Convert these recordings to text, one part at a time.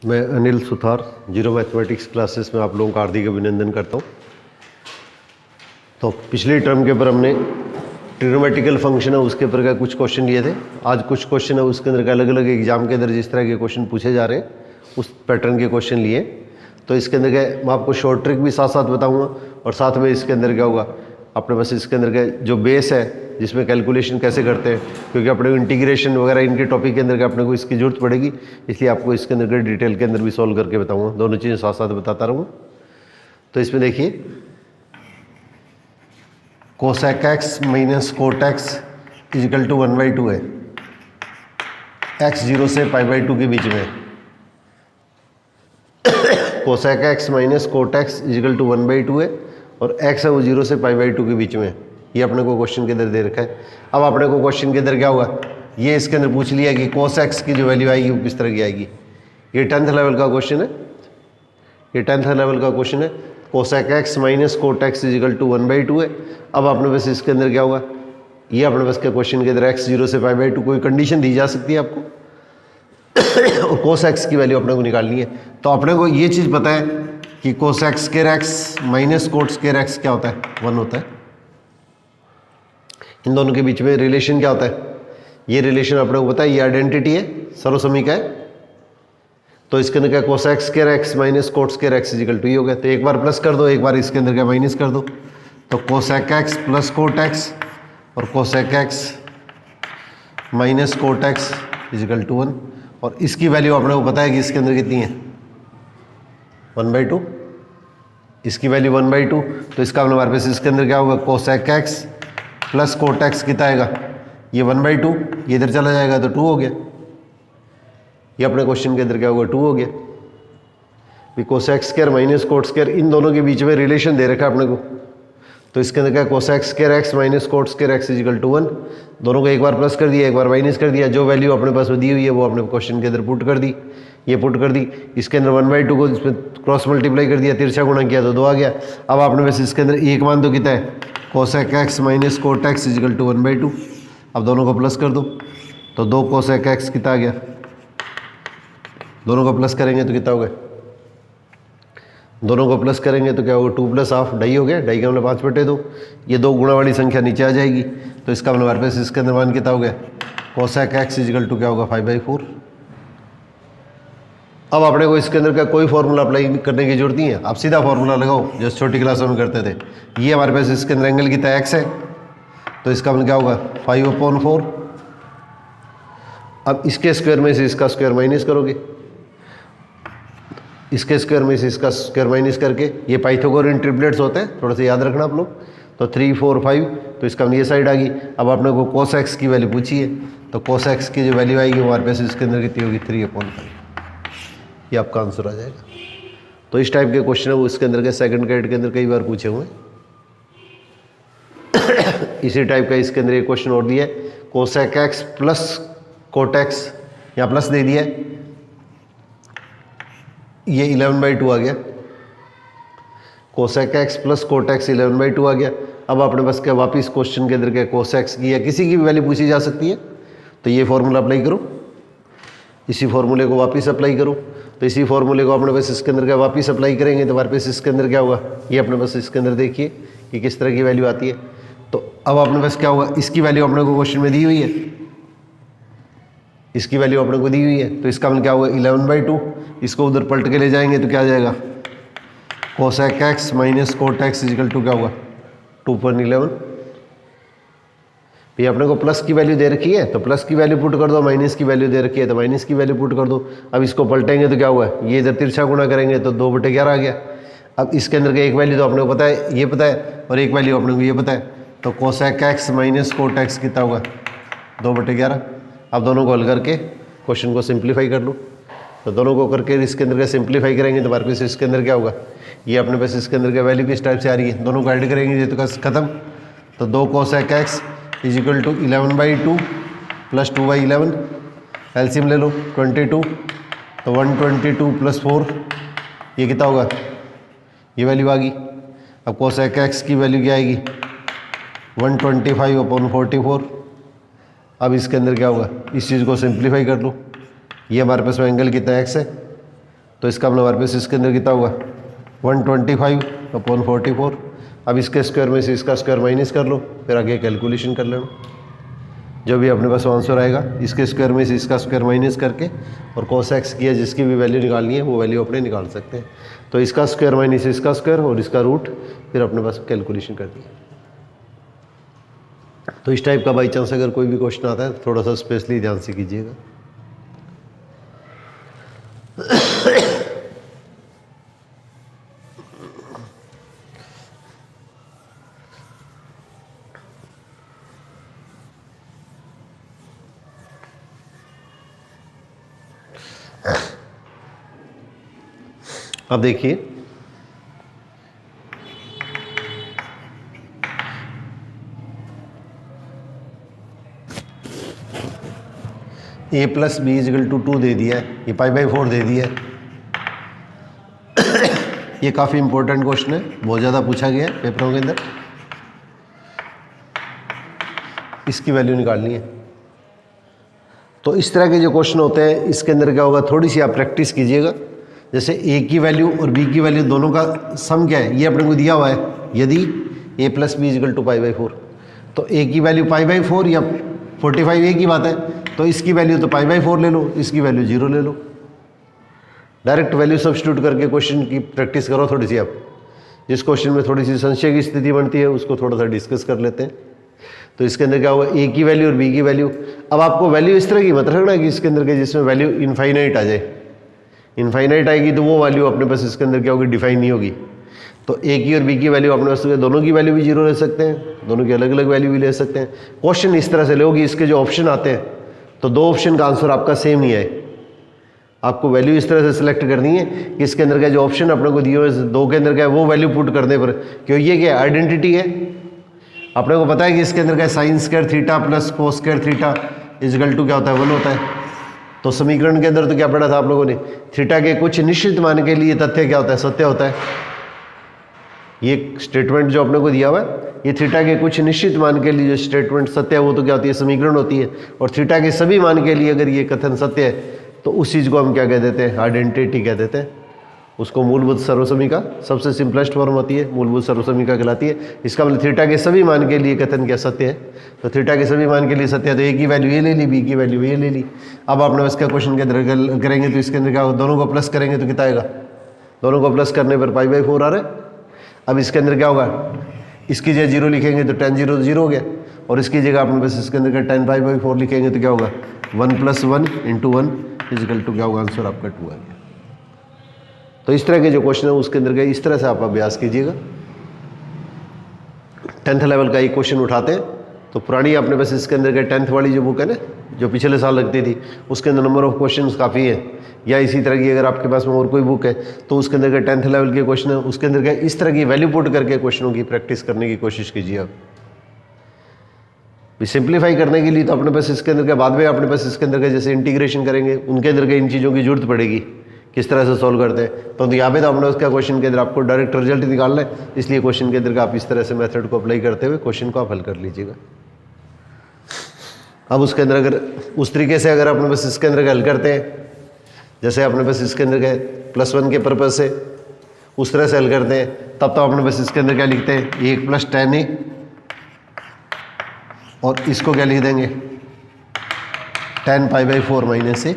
मैं Anil Suthar zero mathematics classes में आप लोगों का हार्दिक अभिनंदन करता हूँ। तो पिछले टर्म के ऊपर हमने ट्रिग्नोमेट्रिकल फंक्शन है उसके ऊपर का कुछ क्वेश्चन लिए थे। आज कुछ क्वेश्चन है उसके अंदर का अलग अलग एग्जाम के अंदर जिस तरह के क्वेश्चन पूछे जा रहे हैं उस पैटर्न के क्वेश्चन लिए। तो इसके अंदर का मैं आपको शॉर्ट ट्रिक भी साथ साथ बताऊँगा और साथ में इसके अंदर क्या होगा अपने पास इसके अंदर का जो बेस है जिसमें कैलकुलेशन कैसे करते हैं, क्योंकि अपने को इंटीग्रेशन वगैरह इनके टॉपिक के अंदर का अपने को इसकी जरूरत पड़ेगी, इसलिए आपको इसके अंदर के डिटेल के अंदर भी सॉल्व करके बताऊंगा। दोनों चीज़ें साथ साथ बताता रहूँगा। तो इसमें देखिए cosec x minus cot x equal to 1/2 है। एक्स 0 से π/2 के बीच में cosec x minus cot x equal to 1/2 है और एक्स है वो 0 से π/2 के बीच में। ये अपने को क्वेश्चन के अंदर दे रखा है। अब अपने को क्वेश्चन के अंदर क्या हुआ, ये इसके अंदर पूछ लिया कि कोस एक्स की जो वैल्यू आएगी वो किस तरह की आएगी। ये 10th लेवल का क्वेश्चन है, ये 10th लेवल का क्वेश्चन है। Cosec x minus cot x equal to 1/2 है। अब अपने पास इसके अंदर क्या होगा, ये अपने पास के क्वेश्चन के अंदर एक्स 0 से π/2 कोई कंडीशन दी जा सकती है आपको और कोस एक्स की वैल्यू अपने को निकालनी है। तो अपने को ये चीज़ पता है कि cosec square x minus cot square x क्या होता है, 1 होता है। इन दोनों के बीच में रिलेशन क्या होता है, ये रिलेशन अपने को पता है, ये आइडेंटिटी है, सर्वसमीका है। तो इसके अंदर क्या cosec square x minus cot square x equal to ही हो गया। तो एक बार प्लस कर दो, एक बार इसके अंदर क्या माइनस कर दो। तो cosec x plus cot x और cosec x minus cot x equal to 1। और इसकी वैल्यू अपने को पता है कि इसके अंदर कितनी है, 1/2। इसकी वैल्यू 1/2। तो इसका हमारे पास इसके अंदर क्या होगा, cosec x plus cot x कितना आएगा, ये 1/2, ये इधर चला जाएगा तो 2 हो गया। ये अपने क्वेश्चन के अंदर क्या होगा, 2 हो गया। Cosec square minus cot square इन दोनों के बीच में रिलेशन दे रखा है अपने को। तो इसके अंदर क्या cosec square x minus cot square x equal to 1। दोनों को एक बार प्लस कर दिया, एक बार माइनस कर दिया। जो वैल्यू अपने पास दी हुई है वो अपने क्वेश्चन के अंदर पुट कर दी, ये पुट कर दी। इसके अंदर 1/2 को इसमें क्रॉस मल्टीप्लाई कर दिया, तिरछा गुणा किया तो 2 आ गया। अब आपने बस इसके अंदर एक मान दो कितना है, cosec x minus cot x equal to 1/2। अब दोनों को प्लस कर दो तो 2 कोसेक एक्स कितना आ गया, दोनों को प्लस करेंगे तो कितना हो गया, दोनों को प्लस करेंगे तो क्या होगा, 2 + ½ 2.5 हो गया। 2.5 का मतलब 5/2। ये 2 गुणा वाली संख्या नीचे आ जाएगी। तो इसका मतलब हमारे पास इसके अंदर मान कितना हो गया, कोसेक एक्स इजिकल टू क्या होगा, 5/4। अब अपने को इसके अंदर का कोई फॉर्मूला अप्लाई करने की जरूरत नहीं है, आप सीधा फॉर्मूला लगाओ जैसे छोटी क्लासों में करते थे। ये हमारे पास इसके अंदर एंगल कितना एक्स है, तो इसका मतलब क्या होगा 5/4। अब इसके स्क्वायर में से इसका स्क्वायर माइनस करोगे, इसके स्क्वायर में से इसका स्क्वायर माइनस करके, ये पाइथागोरन ट्रिपलेट्स होते हैं, थोड़ा सा याद रखना आप लोग। तो 3, 4, 5, तो इसका ये साइड आ गई। अब आपने को कोस एक्स की वैल्यू पूछी है, तो कोस एक्स की जो वैल्यू आएगी वो हमारे पास इसके अंदर कितनी होगी, 3/5। ये आपका आंसर आ जाएगा। तो इस टाइप के क्वेश्चन है वो इसके अंदर के सेकंड ग्रेड के अंदर कई बार पूछे हुए हैं। इसी टाइप का इसके अंदर एक क्वेश्चन और दिया है, cosec x plus cot x, यहाँ प्लस दे दिया है, ये 11/2 आ गया। Cosec x plus cot x 11/2 आ गया। अब अपने पास क्या वापिस क्वेश्चन के अंदर क्या कोस एक्स की या किसी की भी वैल्यू पूछी जा सकती है। तो ये फॉर्मूला अप्लाई करो, इसी फॉर्मूले को वापस अप्लाई करो। तो इसी फॉर्मूले को अपने पास इसके अंदर क्या वापस अप्लाई करेंगे तो हमारे पास इसके अंदर क्या होगा, ये अपने पास इसके अंदर देखिए कि किस तरह की वैल्यू आती है। तो अब अपने पास क्या होगा, इसकी वैल्यू अपने को क्वेश्चन में दी हुई है, इसकी वैल्यू अपने को दी हुई है। तो इसका मतलब क्या होगा 11/2। इसको उधर पलट के ले जाएंगे तो क्या आ जाएगा, cosec x minus cot x equal to क्या होगा, 2/11। ये अपने को प्लस की वैल्यू दे रखी है तो प्लस की वैल्यू पुट कर दो, माइनस की वैल्यू दे रखी है तो माइनस की वैल्यू पुट कर दो। अब इसको पलटेंगे तो क्या हुआ, ये इधर तिरछा गुणा करेंगे तो 2/11 आ गया। अब इसके अंदर का एक वैल्यू तो अपने को पता है, ये पता है, और एक वैल्यू अपने को ये पता है। तो cosec x minus cot x कितना होगा, 2/11। अब दोनों को हल करके क्वेश्चन को सिंप्लीफाई कर लो। तो दोनों को करके इसके अंदर का सिंप्लीफाई करेंगे तो हमारे पास इसके अंदर क्या होगा, ये अपने पास इसके अंदर का वैल्यू किस टाइप से आ रही है, दोनों को ऐड करेंगे ये तो खत्म। तो 2 cosec x equal to 11/2 plus 2/11, LCM ले लो 22। तो 122 + 4 ये कितना होगा, ये वैल्यू आ गई। अब कोसेक एक्स की वैल्यू क्या आएगी, 125/44। अब इसके अंदर क्या होगा, इस चीज़ को सिंप्लीफाई कर लो। ये हमारे पास एंगल कितना एक्स है, तो इसका मतलब हमारे पास इसके अंदर कितना होगा 125/44। अब इसके स्क्वायर में से इसका स्क्वायर माइनस कर लो, फिर आगे कैलकुलेशन कर लेना। जो भी अपने पास आंसर आएगा इसके स्क्वायर में से इसका स्क्वायर माइनस करके और cos x की है जिसकी भी वैल्यू निकालनी है वो वैल्यू अपने निकाल सकते हैं। तो इसका स्क्वायर माइनस इसका स्क्वायर और इसका रूट, फिर अपने पास कैलकुलेशन कर दिया। तो इस टाइप का बाई चांस अगर कोई भी क्वेश्चन आता है तो थोड़ा सा स्पेशली ध्यान से कीजिएगा। अब देखिए a plus B equal to 2 दे दिया है, ये π/4 दे दिया है। ये काफ़ी इंपॉर्टेंट क्वेश्चन है, बहुत ज़्यादा पूछा गया है पेपरों के अंदर। इसकी वैल्यू निकालनी है। तो इस तरह के जो क्वेश्चन होते हैं इसके अंदर क्या होगा, थोड़ी सी आप प्रैक्टिस कीजिएगा। जैसे a की वैल्यू और b की वैल्यू दोनों का सम क्या है, ये अपने को दिया हुआ है। यदि a plus B equal to π/4, तो a की वैल्यू π/4 या 45 a की बात है, तो इसकी वैल्यू तो π/4 ले लो, इसकी वैल्यू 0 ले लो। डायरेक्ट वैल्यू सब्स्टिट्यूट करके क्वेश्चन की प्रैक्टिस करो थोड़ी सी। आप जिस क्वेश्चन में थोड़ी सी संशय की स्थिति बनती है उसको थोड़ा सा डिस्कस कर लेते हैं। तो इसके अंदर क्या होगा, a की वैल्यू और b की वैल्यू। अब आपको वैल्यू इस तरह की मत रखना कि इसके अंदर के जिसमें वैल्यू इनफाइनाइट आ जाए। इनफाइनाइट आएगी तो वो वैल्यू अपने पास इसके अंदर क्या होगी, डिफाइन नहीं होगी। तो a की और b की वैल्यू अपने पास दोनों की वैल्यू भी 0 ले सकते हैं, दोनों की अलग अलग वैल्यू भी ले सकते हैं। क्वेश्चन इस तरह से लोगे, इसके जो ऑप्शन आते हैं तो दो ऑप्शन का आंसर आपका सेम नहीं आए। आपको वैल्यू इस तरह से सिलेक्ट करनी है कि इसके अंदर का जो ऑप्शन अपने को दिए हुए दो के अंदर का है वो वैल्यू पुट करने पर, क्यों ये क्या आइडेंटिटी है। अपने को पता है कि इसके अंदर का sine square theta plus cos square theta equal to क्या होता है, 1 होता है। तो समीकरण के अंदर तो क्या पढ़ा था आप लोगों ने, थीटा के कुछ निश्चित मान के लिए तथ्य क्या होता है, सत्य होता है। ये स्टेटमेंट जो अपने को दिया हुआ है, ये थीटा के कुछ निश्चित मान के लिए जो स्टेटमेंट सत्य है वो तो क्या होती है, समीकरण होती है। और थीटा के सभी मान के लिए अगर ये कथन सत्य है तो उस चीज़ को हम क्या कह देते हैं, आइडेंटिटी कह देते हैं। उसको मूलभूत सर्वसमीका सबसे सिंपलेस्ट फॉर्म होती है, मूलभूत सर्वसमीका कहलाती है। इसका मतलब थीटा के सभी मान के लिए कथन क्या सत्य है। तो थीटा के सभी मान के लिए सत्य है, तो ए की वैल्यू ये ले ली, बी की वैल्यू ये ले ली। अब आपने बस क्या क्वेश्चन के अंदर करेंगे तो इसके अंदर क्या होगा, दोनों को प्लस करेंगे तो कितना आएगा, दोनों को प्लस करने पर π/4 आ रहा है। अब इसके अंदर क्या होगा, इसकी जगह 0 लिखेंगे तो tan 0 0 हो गया, और इसकी जगह आपने बस इसके अंदर का tan π/4 लिखेंगे तो क्या होगा 1 + 1 × 1 इजिकल टू क्या होगा, आंसर आपका 2 आ गया। तो इस तरह के जो क्वेश्चन है उसके अंदर इस तरह से आप अभ्यास कीजिएगा। 10th लेवल का एक क्वेश्चन उठाते हैं तो पुरानी आपने बस इसके अंदर का 10th वाली जो बुक है ना, जो पिछले साल लगती थी, उसके अंदर नंबर ऑफ क्वेश्चंस काफ़ी है। या इसी तरह की अगर आपके पास में और कोई बुक है तो उसके अंदर का 10th लेवल के क्वेश्चन है, उसके अंदर का इस तरह की वैल्यू पुट करके क्वेश्चनों की प्रैक्टिस करने की कोशिश कीजिए। आप सिंप्लीफाई करने के लिए तो अपने पास इसके अंदर के बाद में अपने पास इसके अंदर का जैसे इंटीग्रेशन करेंगे उनके अंदर के इन चीज़ों की जरूरत पड़ेगी, किस तरह से सॉल्व करते हैं। तो यहाँ पे तो अपने उसका क्वेश्चन के अंदर आपको डायरेक्ट रिजल्ट निकालना है, इसलिए क्वेश्चन के अंदर का आप इस तरह से मेथड को अप्लाई करते हुए क्वेश्चन को आप हल कर लीजिएगा। अब उसके अंदर अगर उस तरीके से अगर अपने बस इसके अंदर हल करते हैं, जैसे अपने बस इसके अंदर के +1 के पर्पज से उस तरह से हल करते हैं, तब तो अपने बस इसके अंदर क्या लिखते हैं, 1 + tan a, और इसको क्या लिख देंगे tan π/4 - a।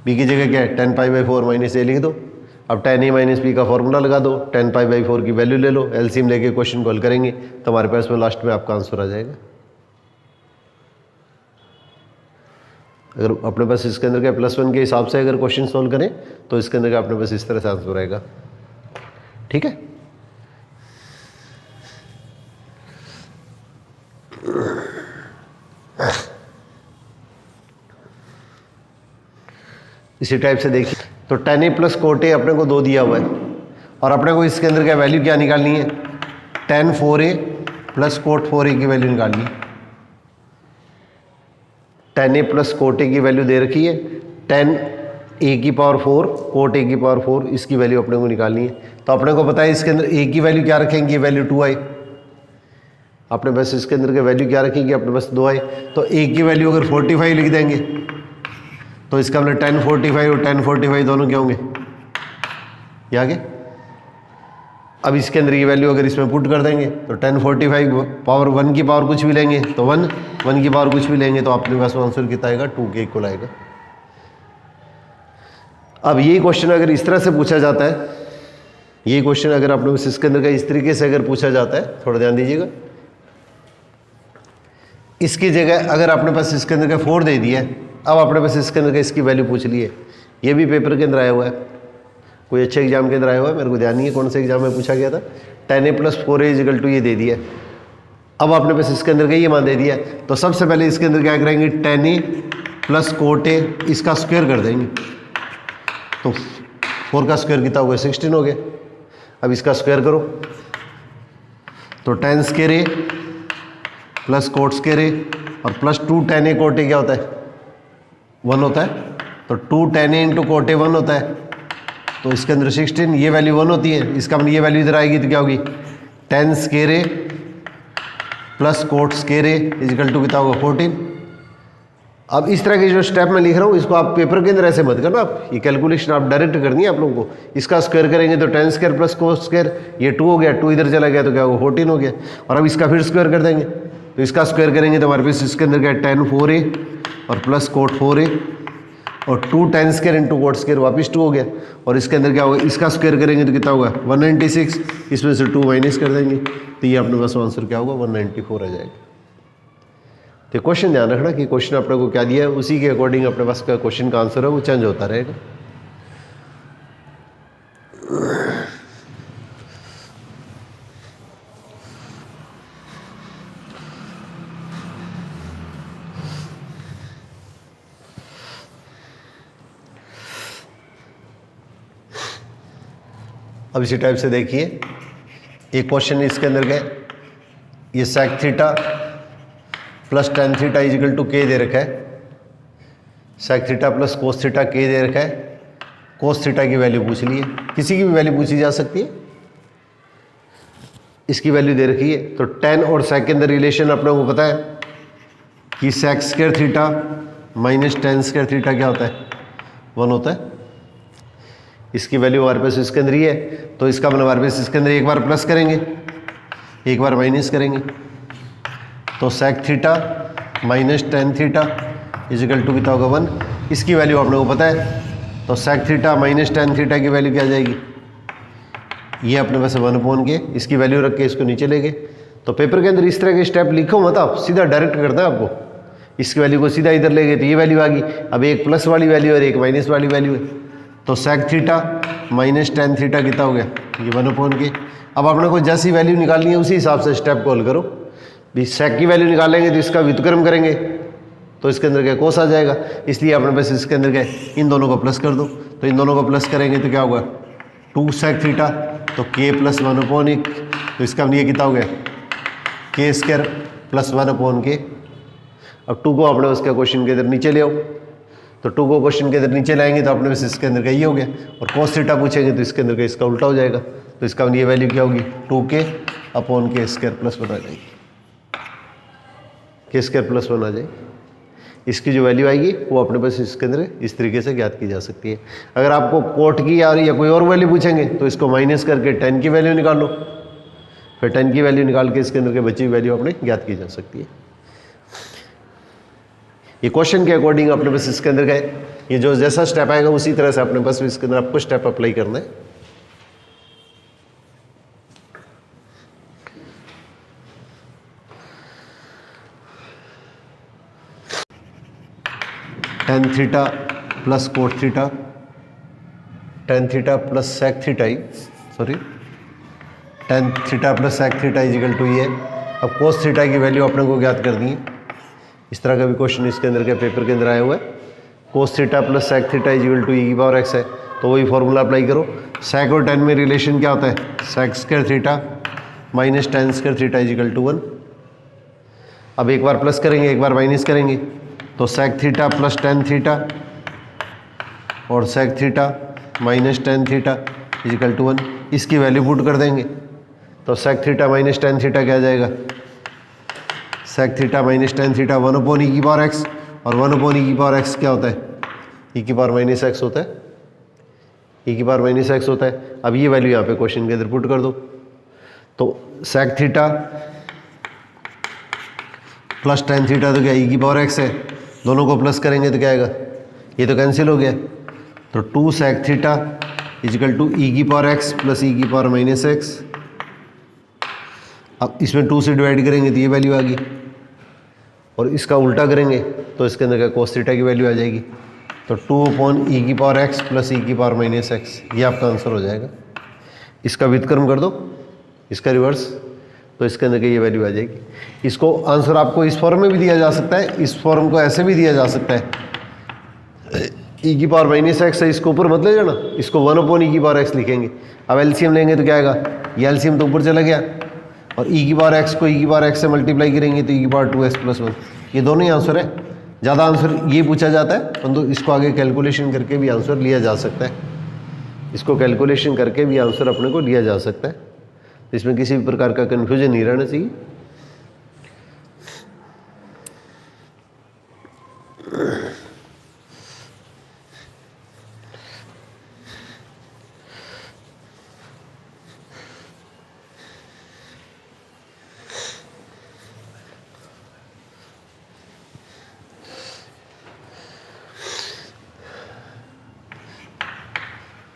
b की जगह क्या है, tan π/4 - a लिख दो। अब tan a - b का फॉर्मूला लगा दो, tan π/4 की वैल्यू ले लो, एलसीएम लेके क्वेश्चन को हल करेंगे तो हमारे पास में लास्ट में आपका आंसर आ जाएगा। अगर अपने पास इसके अंदर का +1 के हिसाब से अगर क्वेश्चन सॉल्व करें तो इसके अंदर का अपने पास इस तरह से आंसर आएगा। ठीक है, इसी टाइप से देखिए तो tan a + cot a अपने को 2 दिया हुआ है, और अपने को इसके अंदर का वैल्यू क्या निकालनी है, tan 4a + cot 4a की वैल्यू निकालनी है। tan a + cot a की वैल्यू दे रखी है, tan a⁴ cot a⁴ इसकी वैल्यू अपने को निकालनी है। तो अपने को पता है इसके अंदर a की वैल्यू क्या रखेंगे, वैल्यू 2 आए। अपने बस इसके अंदर के वैल्यू क्या रखेंगे, अपने बस 2 आए। तो a की वैल्यू अगर 45 लिख देंगे तो इसका मतलब tan 45 और tan 45 दोनों क्या होंगे, ये आगे। अब इसके अंदर ये वैल्यू अगर इसमें पुट कर देंगे तो tan 45 पावर 1 की पावर कुछ भी लेंगे तो 1 की पावर कुछ भी लेंगे तो अपने पास आंसर कितना आएगा, 2 के इक्वल आएगा। अब यही क्वेश्चन अगर इस तरह से पूछा जाता है, यही क्वेश्चन अगर आपने इसके अंदर का इस तरीके से अगर पूछा जाता है, थोड़ा ध्यान दीजिएगा, इसकी जगह अगर अपने पास इसके अंदर का 4 दे दिया है, अब अपने पास इसके अंदर का इसकी वैल्यू पूछ ली है, ये भी पेपर के अंदर आया हुआ है, कोई अच्छे एग्जाम के अंदर आया हुआ है, मेरे को ध्यान नहीं है कौन से एग्जाम में पूछा गया था। tan a + 4a = ये दे दिया, अब आपने पास इसके अंदर का ये मान दे दिया, तो सबसे पहले इसके अंदर क्या करेंगे, tan a + cot a इसका स्क्वायर कर देंगे, तो 4 का स्क्वायर कितना हो गया, 16 हो गया। अब इसका स्क्वायर करो तो tan square a + cot square a और +2 tan a cot a क्या होता है, 1 होता है, तो 2 tan a × cot a 1 होता है, तो इसके अंदर 16, ये वैल्यू 1 होती है, इसका मतलब ये वैल्यू इधर आएगी तो क्या होगी, tan square a + cot square a = कितना होगा, 14। अब इस तरह के जो स्टेप मैं लिख रहा हूँ इसको आप पेपर के अंदर ऐसे मत करना, आप ये कैलकुलेशन आप डायरेक्ट करनी है आप लोगों को। इसका स्क्वायर करेंगे तो tan square + cot square, ये 2 हो गया, 2 इधर चला गया तो क्या होगा, 14 हो गया। और अब इसका फिर स्क्वायर कर देंगे, तो इसका स्क्वायर करेंगे तो हमारे पास इसके अंदर क्या है, tan 4a और + cot 4a और 2 tan square × cot square वापस 2 हो गया, और इसके अंदर क्या होगा, इसका स्क्वायर करेंगे तो कितना होगा, 196, इसमें से 2 माइनस कर देंगे तो ये अपने पास आंसर क्या होगा, 194 आ जाएगा। तो क्वेश्चन ध्यान रखना कि क्वेश्चन अपने को क्या दिया है उसी के अकॉर्डिंग अपने पास का क्वेश्चन का आंसर है वो चेंज होता रहेगा। अब इसी टाइप से देखिए एक क्वेश्चन इसके अंदर का, ये sec theta + tan theta = k दे रखा है, sec theta + cos theta k दे रखा है, cos थीटा की वैल्यू पूछ ली है, किसी की भी वैल्यू पूछी जा सकती है, इसकी वैल्यू दे रखी है। तो tan और sec के अंदर रिलेशन अपने को पता है कि sec² थीटा - tan² थीटा क्या होता है, 1 होता है। इसकी वैल्यू हमारे पास इसके अंदर ही है, तो इसका मतलब हमारे पास इसके अंदर एक बार प्लस करेंगे एक बार माइनस करेंगे, तो sec थीटा - tan थीटा = कितना होगा, 1। इसकी वैल्यू आप लोगों को पता है, तो sec थीटा - tan थीटा की वैल्यू क्या आ जाएगी, ये अपने पास 1/k, इसकी वैल्यू रख के इसको नीचे ले गए। तो पेपर के अंदर इस तरह के स्टेप लिखो मत, आप सीधा डायरेक्ट करता है आपको, इसकी वैल्यू को सीधा इधर ले गए तो ये वैल्यू आ गई। अब एक प्लस वाली वैल्यू और एक माइनस वाली वैल्यू है, तो sec थीटा - tan थीटा कितना हो गया, ये 1/k। अब अपने को जैसी वैल्यू निकालनी है उसी हिसाब से स्टेप कॉल करो, भी sec की वैल्यू निकालेंगे तो इसका व्युत्क्रम करेंगे तो इसके अंदर क्या cos आ जाएगा, इसलिए अपने पास इसके अंदर क्या इन दोनों को प्लस कर दो, तो इन दोनों को प्लस करेंगे तो क्या होगा, 2 sec थीटा, तो k + 1/1, तो इसका ये कितना हो गया, k² + 1/k। अब 2 को अपने उसके क्वेश्चन के अंदर नीचे ले आओ, तो 2 को क्वेश्चन के अंदर नीचे लाएंगे तो अपने पास इसके अंदर का ये हो गया, और cos थीटा पूछेंगे तो इसके अंदर का इसका उल्टा हो जाएगा, तो इसका ये वैल्यू क्या होगी, 2k/k² + 1 आ जाएगी, k² + 1 आ जाएगी। इसकी जो वैल्यू आएगी वो अपने पास इसके अंदर इस तरीके से ज्ञात की जा सकती है। अगर आपको कोट की या कोई और वैल्यू पूछेंगे तो इसको माइनस करके tan की वैल्यू निकाल लो, फिर tan की वैल्यू निकाल के इसके अंदर के बची हुई वैल्यू अपने ज्ञात की जा सकती है। ये क्वेश्चन के अकॉर्डिंग अपने पास इसके अंदर का ये जो जैसा स्टेप आएगा उसी तरह से अपने पास इसके अंदर आपको स्टेप अप्लाई करना है। tan theta + cot theta, tan theta + sec theta tan theta + sec theta = ये। अब cos थीटा की वैल्यू अपने को ज्ञात करनी है। इस तरह का भी क्वेश्चन इसके अंदर के पेपर के अंदर आया हुआ है। cos theta + sec theta = e⁻x है, तो वही फॉर्मूला अप्लाई करो। sec और tan में रिलेशन क्या होता है, sec² थीटा - tan² थीटा = 1। अब एक बार प्लस करेंगे एक बार माइनस करेंगे, तो sec थीटा + tan थीटा और sec थीटा - tan थीटा = 1। इसकी वैल्यू पुट कर देंगे, तो sec थीटा - tan थीटा क्या आ जाएगा, sec theta - tan theta 1/e⁻x, और 1/e⁻x क्या होता है, ई की पावर माइनस एक्स होता है, ई की पावर माइनस एक्स होता है। अब ये वैल्यू यहाँ पे क्वेश्चन के अंदर पुट कर दो, तो sec theta plus tan theta तो क्या ई की पावर एक्स है, दोनों को प्लस करेंगे तो क्या आएगा, ये तो कैंसिल हो गया, तो 2 सेक थीटा इजिकल टू ई की पावर एक्स प्लस ई की पावर माइनस एक्स। अब इसमें 2 से डिवाइड करेंगे तो ये वैल्यू आ गई, और इसका उल्टा करेंगे तो इसके अंदर क्या कोस थीटा की वैल्यू आ जाएगी, तो 2 अपॉन ई की पावर एक्स प्लस ई की पावर माइनस एक्स, ये आपका आंसर हो जाएगा। इसका व्युत्क्रम कर दो, इसका रिवर्स, तो इसके अंदर की ये वैल्यू आ जाएगी। इसको आंसर आपको इस फॉर्म में भी दिया जा सकता है, इस फॉर्म को ऐसे भी दिया जा सकता है, ई की पावर माइनस एक्स है, इसको ऊपर मत ले जाना, इसको 1 अपॉन ई की पावर एक्स लिखेंगे। अब एलसीएम लेंगे तो क्या आएगा, ये एलसीएम तो ऊपर चला गया, और ई की पावर एक्स को ई की पावर एक्स से मल्टीप्लाई करेंगे तो ई की पावर 2x प्लस 1, ये दोनों ही आंसर है। ज़्यादा आंसर ये पूछा जाता है, परंतु इसको आगे कैलकुलेशन करके भी आंसर लिया जा सकता है, इसको कैलकुलेशन करके भी आंसर अपने को लिया जा सकता है। इसमें किसी भी प्रकार का कन्फ्यूजन नहीं रहना चाहिए।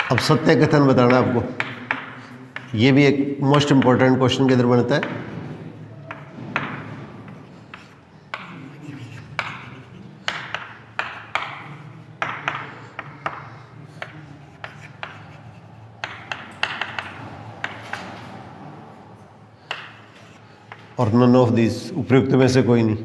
अब सत्य कथन बताना आपको, ये भी एक मोस्ट इंपॉर्टेंट क्वेश्चन के अंदर बनता है। और नन ऑफ दिस, उपयुक्त में से कोई नहीं,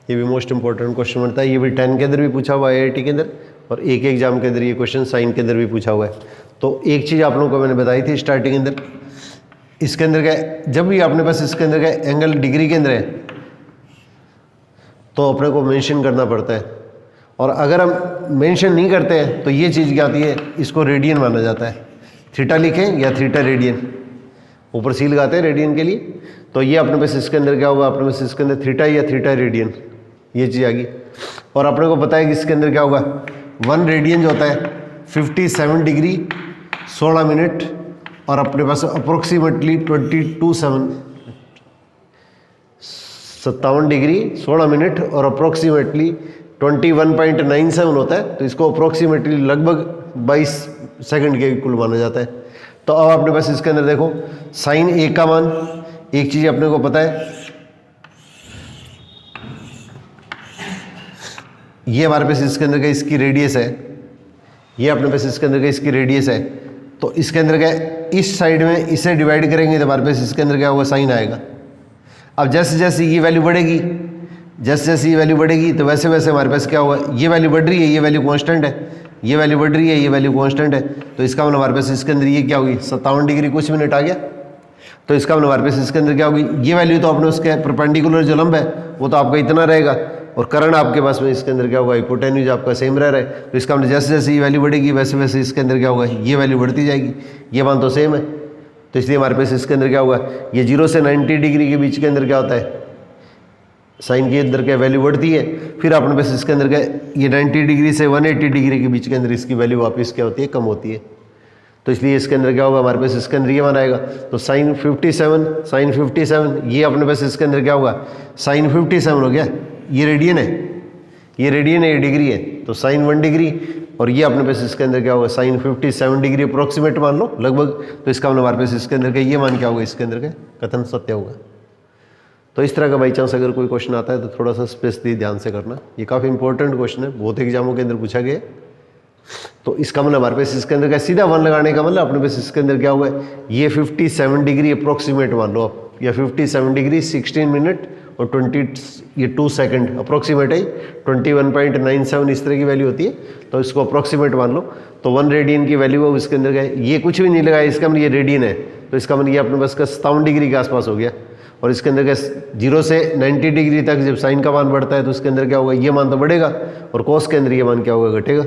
ये भी मोस्ट इंपॉर्टेंट क्वेश्चन बनता है। ये भी 10 के अंदर भी पूछा हुआ है आईआईटी के अंदर, और एक एग्जाम के अंदर ये क्वेश्चन साइन के अंदर भी पूछा हुआ है। तो एक चीज़ आप लोगों को मैंने बताई थी स्टार्टिंग के अंदर, इसके अंदर का जब भी अपने पास इसके अंदर का एंगल डिग्री के अंदर है तो अपने को मेंशन करना पड़ता है, और अगर हम मेंशन नहीं करते हैं तो ये चीज़ क्या आती है, इसको रेडियन माना जाता है। थीटा लिखें या थीटा रेडियन, ऊपर सी लगाते हैं रेडियन के लिए, तो ये अपने पास इसके अंदर क्या होगा, अपने पास इसके अंदर थीटा या थीटा रेडियन, ये चीज़ आ गई। और अपने को पता है कि इसके अंदर क्या होगा, 1 रेडियन जो होता है 57 डिग्री 16 मिनट, और अपने पास अप्रोक्सीमेटली 57 डिग्री 16 मिनट और अप्रोक्सीमेटली 21.97 होता है, तो इसको अप्रोक्सीमेटली लगभग 22 सेकंड के इक्वल माना जाता है। तो अब अपने पास इसके अंदर देखो साइन ए का मान, एक चीज़ अपने को पता है, ये हमारे पास इसके अंदर का इसकी रेडियस है, ये अपने पास इसके अंदर का इसकी रेडियस है, तो इसके अंदर क्या इस साइड में इसे डिवाइड करेंगे तो हमारे पास इसके अंदर क्या होगा, साइन आएगा। अब जैसे जैसे ये वैल्यू बढ़ेगी, जैसे जैसे ये वैल्यू बढ़ेगी तो वैसे वैसे हमारे पास क्या होगा, ये वैल्यू बढ़ रही है, ये वैल्यू कांस्टेंट है, ये वैल्यू बढ़ रही है, ये वैल्यू कांस्टेंट है, तो इसका मतलब हमारे पास इसके अंदर ये क्या होगी, 57 डिग्री कुछ मिनट आ गया, तो इसका मतलब हमारे पास इसके अंदर क्या होगी, ये वैल्यू तो अपने उसके परपेंडिकुलर जो लंब है वो तो आपका इतना रहेगा, और करंट आपके पास में इसके अंदर क्या होगा, हिपोटेन्यूज आपका सेम रह रहा है, तो इसका मतलब जैसे जैसे ये वैल्यू बढ़ेगी वैसे वैसे इसके अंदर क्या होगा, ये वैल्यू बढ़ती जाएगी, ये मान तो सेम है, तो इसलिए हमारे पास इसके अंदर क्या होगा, ये 0 से 90 डिग्री के बीच के अंदर क्या होता है, साइन के अंदर क्या वैल्यू बढ़ती है, फिर अपने पास इसके अंदर क्या ये 90 डिग्री से 180 डिग्री के बीच के अंदर इसकी वैल्यू वापस क्या होती है, कम होती है, तो इसलिए इसके अंदर क्या होगा, हमारे पास इसके अंदर ये मान आएगा, तो साइन 57 ये अपने पास इसके अंदर क्या होगा, साइन 57 हो गया, ये रेडियन है, ये रेडियन है, ये डिग्री है, तो साइन 1 डिग्री, और ये अपने पास इसके अंदर क्या होगा, साइन 57 डिग्री अप्रोक्सीमेट मान लो लगभग, तो इसका मतलब हमारे पास इसके अंदर का ये मान क्या होगा, इसके अंदर का कथन सत्य होगा। तो इस तरह का बाई चांस अगर कोई क्वेश्चन आता है तो थोड़ा सा स्पेशली ध्यान से करना, ये काफ़ी इंपॉर्टेंट क्वेश्चन है, बहुत एग्जामों के अंदर पूछा गया है। तो इसका मतलब हमारे पास इसके अंदर क्या सीधा 1 लगाने का मतलब अपने पास इसके अंदर क्या हुआ है, ये 57 डिग्री अप्रोक्सीमेट मान लो आप, या 57 डिग्री 16 मिनट और 2 सेकंड अप्रोक्सीमेट है, 21.97 इस तरह की वैल्यू होती है, तो इसको अप्रोक्सीमेट मान लो, तो 1 रेडियन की वैल्यू है इसके अंदर क्या है, ये कुछ भी नहीं लगाया, इसका मतलब ये रेडियन है, तो इसका मतलब ये अपने पास का 57 डिग्री के आसपास हो गया, और इसके अंदर क्या 0 से 90 डिग्री तक जब साइन का मान बढ़ता है तो इसके अंदर क्या होगा, ये मान तो बढ़ेगा, और कोस के अंदर ये मान क्या होगा, घटेगा,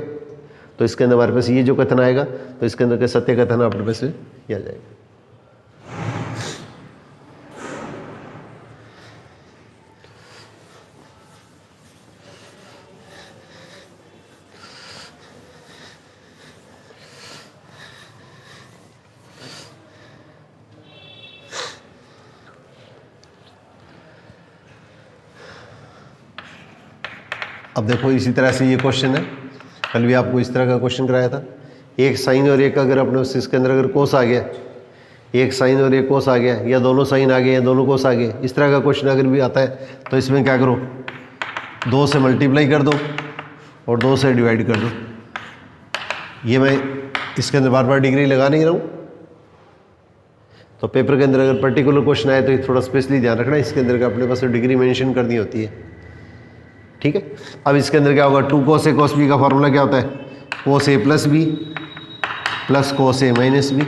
तो इसके अंदर हमारे पास ये जो कथन आएगा, तो इसके अंदर का सत्य कथन अपने पास ये आ जाएगा। अब देखो इसी तरह से ये क्वेश्चन है, कल भी आपको इस तरह का क्वेश्चन कराया था। एक साइन और एक अगर अपने इसके अंदर अगर कोस आ गया, एक साइन और एक कोस आ गया, या दोनों साइन आ गए या दोनों कोस आ गए, इस तरह का क्वेश्चन अगर भी आता है तो इसमें क्या करो, 2 से मल्टीप्लाई कर दो और 2 से डिवाइड कर दो। ये मैं इसके अंदर बार बार डिग्री लगा नहीं रहा हूँ, तो पेपर के अंदर अगर पर्टिकुलर क्वेश्चन आए तो थोड़ा स्पेशली ध्यान रखना, इसके अंदर का अपने पास डिग्री मेंशन करनी होती है, ठीक है। अब इसके अंदर क्या होगा, 2 cos A cos B का फॉर्मूला क्या होता है, cos A plus B plus cos A minus B.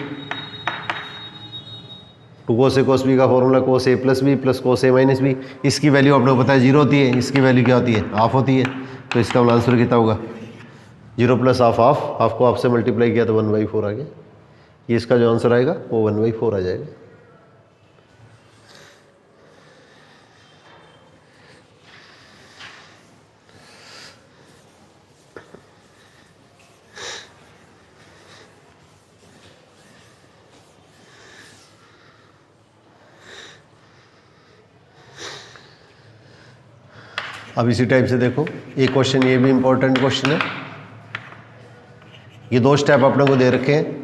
2 cos A cos B का formula cos A plus B plus cos A minus B. इसकी वैल्यू आपने को पता है 0 होती है, इसकी वैल्यू क्या होती है, हाफ होती है, तो इसका आंसर कितना होगा, 0 प्लस हाफ, हाफ को हाफ से मल्टीप्लाई किया तो 1/4 आ गया। ये इसका जो आंसर आएगा वो 1/4 आ जाएगा। अब इसी टाइप से देखो एक क्वेश्चन, ये भी इंपॉर्टेंट क्वेश्चन है। ये 2 स्टेप अपने को दे रखे हैं,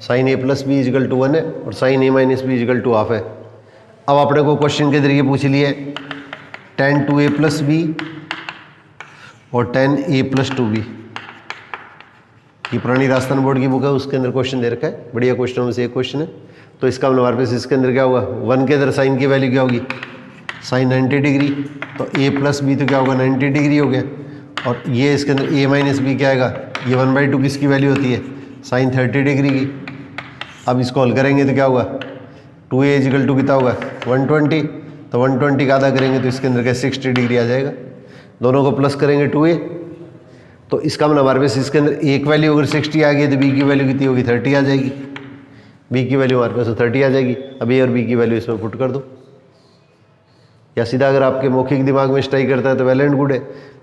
sine A plus B equal to 1 है और sine A minus B equal to half है। अब अपने को क्वेश्चन के जरिए पूछ लिए tan 2A प्लस बी और tan A प्लस 2B। ये पुरानी राजस्थान बोर्ड की बुक है, उसके अंदर क्वेश्चन दे रखा है, बढ़िया क्वेश्चनों में से एक क्वेश्चन है। तो इसका हमारे पास इसके अंदर क्या होगा, 1 के अंदर साइन की वैल्यू क्या होगी, साइन 90 डिग्री, तो A प्लस बी तो क्या होगा 90 डिग्री हो गया, और ये इसके अंदर A माइनस बी क्या आएगा, ये 1/2 किसकी वैल्यू होती है, साइन 30 डिग्री की। अब इसको हल करेंगे तो क्या होगा, 2A इजिकल टू कितना होगा 120, तो 120 का आधा करेंगे तो इसके अंदर क्या 60 डिग्री आ जाएगा। दोनों को प्लस करेंगे 2A, तो इसका मतलब हमारे पास इसके अंदर एक वैल्यू अगर 60 आ गई तो B की वैल्यू कितनी होगी, 30 आ जाएगी। B की वैल्यू हमारे पास 30 आ जाएगी। अब A और B की वैल्यू इसमें पुट कर दो, या सीधा अगर आपके मौखिक दिमाग में स्ट्राइक करता है तो वेल एंड गुड है।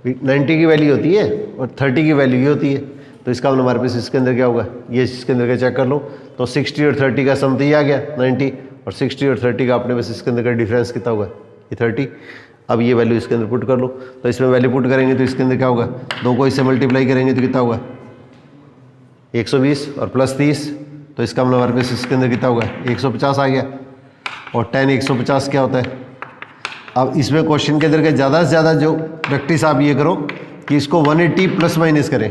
90 की वैल्यू होती है और 30 की वैल्यू ये होती है, तो इसका मतलब हमारे पास इसके अंदर क्या होगा, ये इसके अंदर का चेक कर लो, तो 60 और 30 का सम तो ये आ गया 90, और 60 और 30 का अपने पास इसके अंदर का डिफरेंस कितना होगा, ये 30। अब ये वैल्यू इसके अंदर पुट कर लो, तो इसमें वैल्यू पुट करेंगे तो इसके अंदर क्या होगा, 2 को इससे मल्टीप्लाई करेंगे तो कितना होगा 120 और प्लस 30, तो इसका मतलब हमारे पास इसके अंदर कितना होगा 150 आ गया। और tan 150 क्या होता है। अब इसमें क्वेश्चन के अंदर के ज़्यादा से ज़्यादा जो प्रैक्टिस आप ये करो कि इसको 180 प्लस माइनस करें,